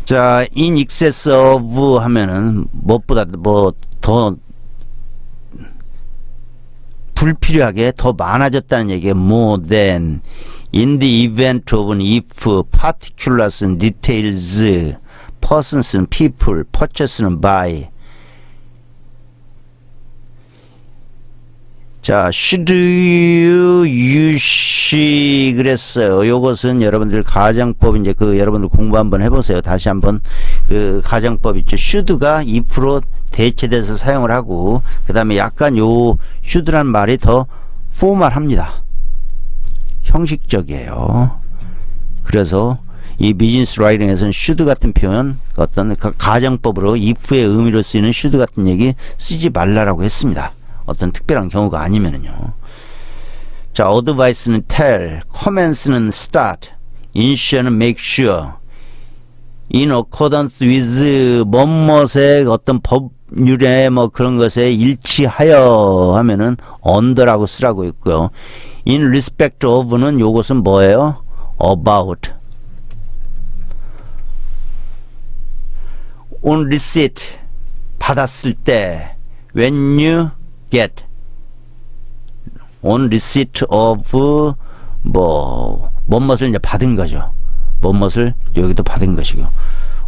자, in excess of 하면은 무엇보다 뭐 더 불필요하게 더 많아졌다는 얘기예요. more than in the event of an if particulars details persons people purchase는 by. 자, should you use 그랬어요. 요것은 여러분들 가정법 이제 그 여러분들 공부 한번 해보세요. 다시 한번 그 가정법 있죠. should가 if로 대체돼서 사용을 하고 그 다음에 약간 요 should란 말이 더 포멀합니다. 형식적이에요. 그래서 이 비즈니스 라이팅에서는 should 같은 표현 어떤 가정법으로 if의 의미로 쓰이는 should 같은 얘기 쓰지 말라라고 했습니다. 어떤 특별한 경우가 아니면은요. 자, advice는 tell, comments는 start, insure는 make sure, in accordance with 뭐뭇의 어떤 법률에 뭐 그런 것에 일치하여 하면은 under라고 쓰라고 있고요. in respect of는 요것은 뭐예요? about. on receipt 받았을 때 when you get on receipt of 뭐뭇을 이제 받은 거죠. 뭐뭇을 여기도 받은 것이고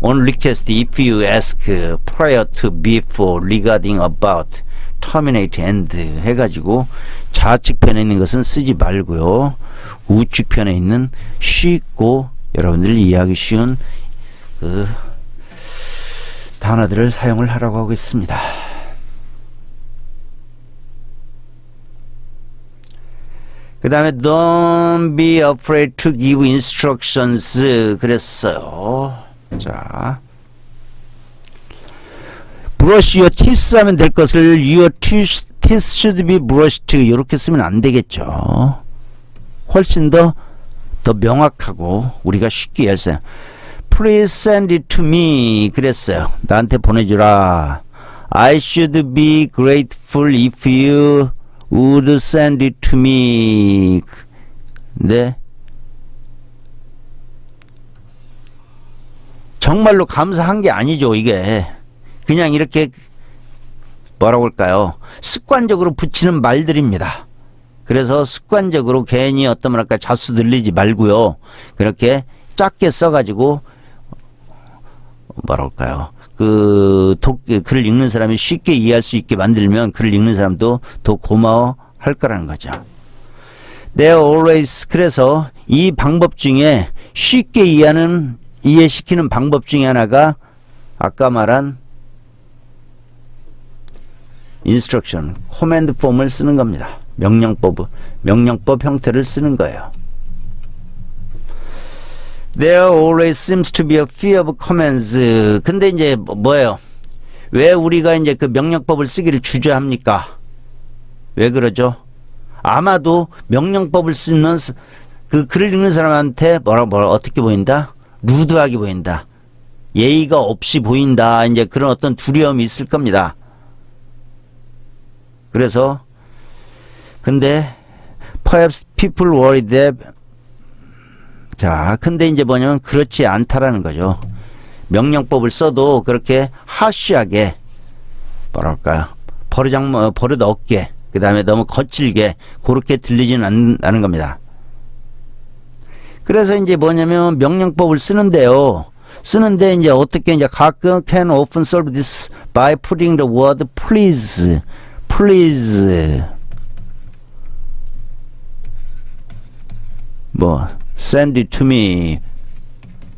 on request if you ask prior to before regarding about terminate and 해가지고 좌측편에 있는 것은 쓰지 말고요. 우측편에 있는 쉽고 여러분들이 이해하기 쉬운 그 단어들을 사용을 하라고 하고 있습니다. 그 다음에 don't be afraid to give instructions 그랬어요. 자, brush your teeth 하면 될 것을 your teeth should be brushed 이렇게 쓰면 안 되겠죠. 훨씬 더 명확하고 우리가 쉽게 이해했어요. Please send it to me 그랬어요. 나한테 보내주라. I should be grateful if you would send it to me. 네. 정말로 감사한 게 아니죠, 이게. 그냥 이렇게 뭐라고 할까요? 습관적으로 붙이는 말들입니다. 그래서 습관적으로 괜히 어떤 뭐랄까 자수 늘리지 말고요. 그렇게 작게 써가지고 뭐라고 할까요? 글을 읽는 사람이 쉽게 이해할 수 있게 만들면 글을 읽는 사람도 더 고마워할 거라는 거죠. They always 그래서 이 방법 중에 쉽게 이해시키는 방법 중에 하나가 아까 말한 instruction, command form을 쓰는 겁니다. 명령법 형태를 쓰는 거예요. There always seems to be a fear of commands. 근데 이제 뭐예요? 왜 우리가 이제 그 명령법을 쓰기를 주저합니까? 왜 그러죠? 아마도 명령법을 쓰는 그 글을 읽는 사람한테 뭐라 어떻게 보인다? 루드하게 보인다. 예의가 없이 보인다. 이제 그런 어떤 두려움이 있을 겁니다. 그래서 근데 perhaps people worry that 자, 근데 이제 뭐냐면 그렇지 않다라는 거죠. 명령법을 써도 그렇게 하시하게 뭐랄까요? 버릇 없게 그 다음에 너무 거칠게 그렇게 들리지는 않는 겁니다. 그래서 이제 뭐냐면 명령법을 쓰는데요. 쓰는데 이제 어떻게 이제 가끔 can often solve this by putting the word please, please 뭐 send it to me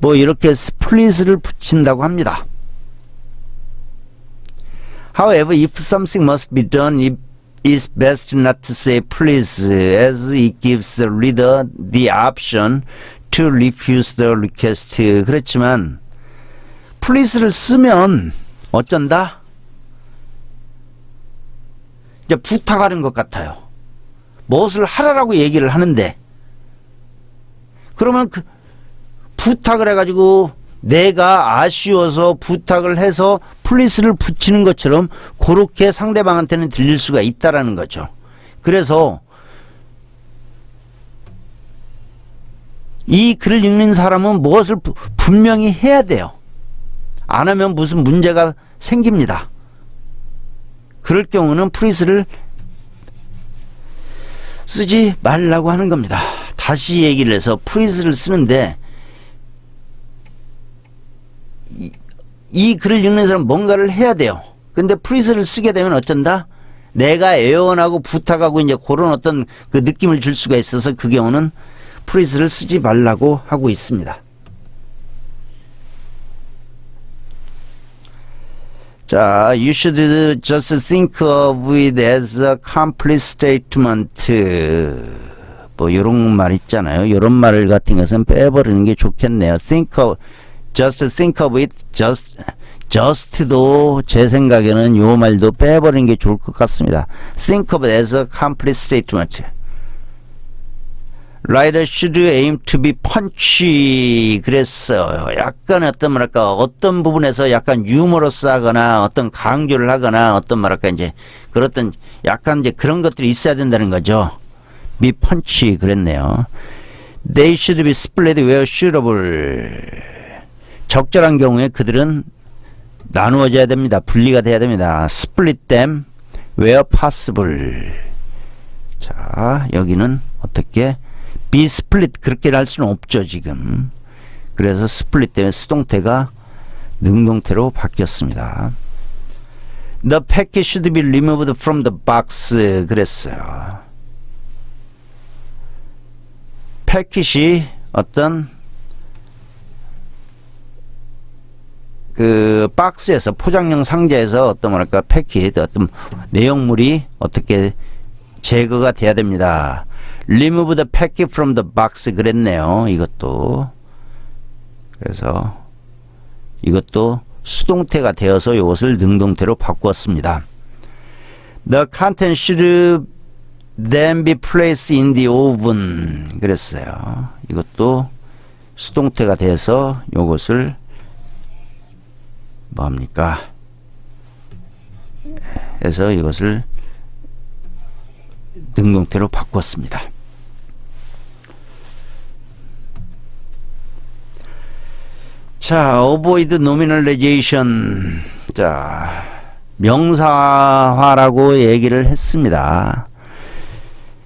뭐 이렇게 please를 붙인다고 합니다. However, if something must be done, it is best not to say please, as it gives the reader the option to refuse the request. 그렇지만 please를 쓰면 어쩐다? 이제 부탁하는 것 같아요. 무엇을 하라라고 얘기를 하는데 그러면 그 부탁을 해가지고 내가 아쉬워서 부탁을 해서 플리스를 붙이는 것처럼 그렇게 상대방한테는 들릴 수가 있다라는 거죠. 그래서 이 글을 읽는 사람은 무엇을 분명히 해야 돼요. 안 하면 무슨 문제가 생깁니다. 그럴 경우는 플리스를 쓰지 말라고 하는 겁니다. 다시 얘기를 해서 플리스를 쓰는데 이 글을 읽는 사람은 뭔가를 해야 돼요. 근데 플리스를 쓰게 되면 어쩐다? 내가 애원하고 부탁하고 이제 그런 어떤 그 느낌을 줄 수가 있어서 그 경우는 플리스를 쓰지 말라고 하고 있습니다. 자, you should just think of it as a complete statement. 뭐 이런 말 있잖아요. 이런 말 같은 것은 빼버리는 게 좋겠네요. just think of it, just도 제 생각에는 요 말도 빼버리는 게 좋을 것 같습니다. think of it as a complete statement. Writer should aim to be punchy. 그랬어요. 약간 어떤 부분에서 약간 유머러스하거나 어떤 강조를 하거나 어떤 이제 그렇던 약간 이제 그런 것들이 있어야 된다는 거죠. be punchy 그랬네요. They should be split where suitable. 적절한 경우에 그들은 나누어져야 됩니다. 분리가 돼야 됩니다. split them where possible. 자, 여기는 어떻게 be split 그렇게 할 수는 없죠 지금. 그래서 split 때문에 수동태가 능동태로 바뀌었습니다. The package should be removed from the box 그랬어요. 패킷이 어떤 그 박스에서 포장용 상자에서 어떤 패킷 어떤 내용물이 어떻게 제거가 돼야 됩니다. Remove the packet from the box 그랬네요. 이것도 그래서 이것도 수동태가 되어서 이것을 능동태로 바꾸었습니다. The content should then be placed in the oven 그랬어요. 이것도 수동태가 돼서 이것을 뭐합니까? 해서 이것을 능동태로 바꿨습니다. 자, avoid nominalization. 자, 명사화라고 얘기를 했습니다.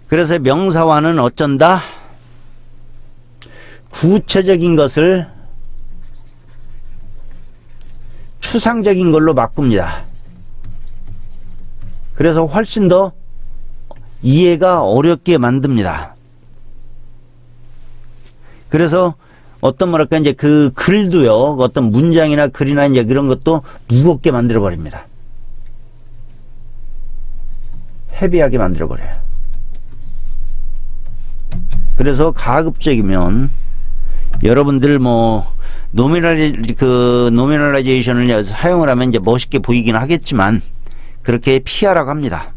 그래서 명사화는 어쩐다? 구체적인 것을 추상적인 걸로 바꿉니다. 그래서 훨씬 더 이해가 어렵게 만듭니다. 그래서 어떤 이제 그 글도요, 어떤 문장이나 글이나 이제 그런 것도 무겁게 만들어 버립니다. 헤비하게 만들어 버려요. 그래서 가급적이면 여러분들 뭐 노미널라이제이션을 사용을 하면 이제 멋있게 보이긴 하겠지만 그렇게 피하라고 합니다.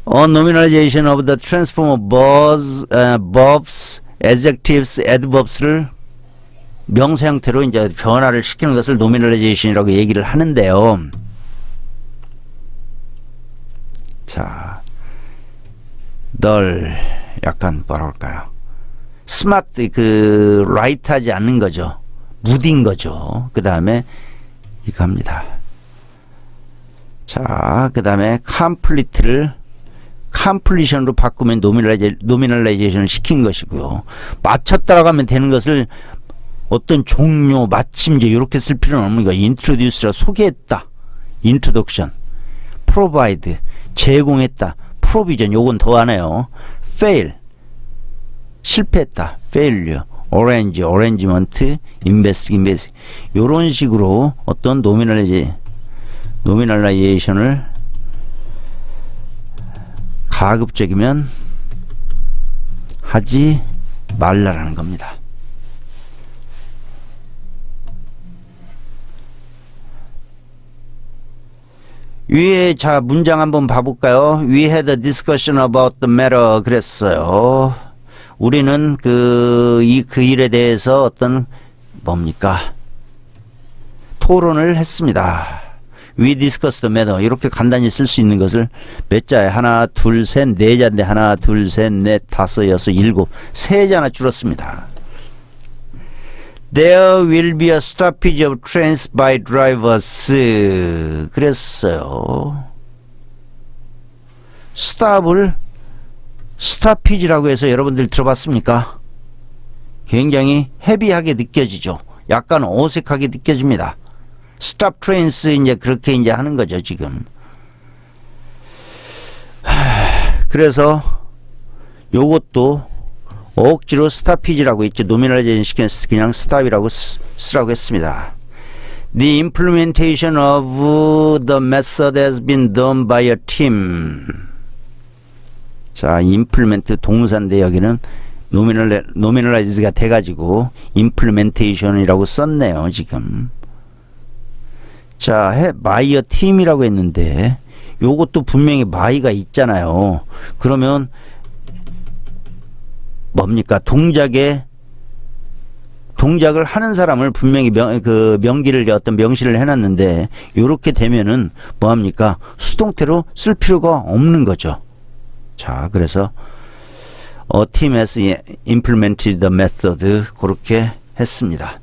On nominalization of the transform of verbs, adjectives, adverbs를 명사 형태로 이제 변화를 시키는 것을 nominalization이라고 얘기를 하는데요. 자, 널 약간 뭐라 할까요? 스마트 라이트하지 않는 거죠. 무딘 거죠. 그 다음에 이거 합니다. 자, 그 다음에 complete를 컴플리션으로 바꾸면 노미널라이제이션을 시킨 것이고요. 맞췄다라고 하면 되는 것을 어떤 종료, 마침제 이렇게 쓸 필요는 없는 거예요. introduce라 소개했다. introduction. provide 제공했다. provision 요건 더 하네요. fail 실패했다. failure. arrange arrangement. invest 요런 식으로 어떤 노미널라이제이션을 가급적이면 하지 말라라는 겁니다. 위에 자 문장 한번 봐볼까요? We had a discussion about the matter 그랬어요. 우리는 그 일에 대해서 어떤 뭡니까? 토론을 했습니다. We discussed the matter 이렇게 간단히 쓸 수 있는 것을 몇 자에 하나 둘 셋 네 자인데 하나 둘 셋 넷 다섯 여섯 일곱 세 자나 줄었습니다. There will be a stoppage of trains by drivers 그랬어요. 스탑이지라고 해서 여러분들 들어봤습니까? 굉장히 헤비하게 느껴지죠. 약간 어색하게 느껴집니다. 스탑 트레인스 이제 그렇게 이제 하는 거죠 지금. 그래서 요것도 억지로 스탑이지라고 있죠. 노미널라이제이션 시켜서 그냥 스탑이라고 쓰라고 했습니다. The implementation of the method has been done by a team. 자, implement 동사인데 여기는 노미널라이즈가 돼가지고 implementation이라고 썼네요 지금. 자, by a team이라고 했는데 요것도 분명히 my가 있잖아요. 그러면 뭡니까? 동작을 하는 사람을 분명히 명기를 어떤 명시를 해놨는데 요렇게 되면은 뭐합니까? 수동태로 쓸 필요가 없는 거죠. 자, 그래서 a team has implemented the method 그렇게 했습니다.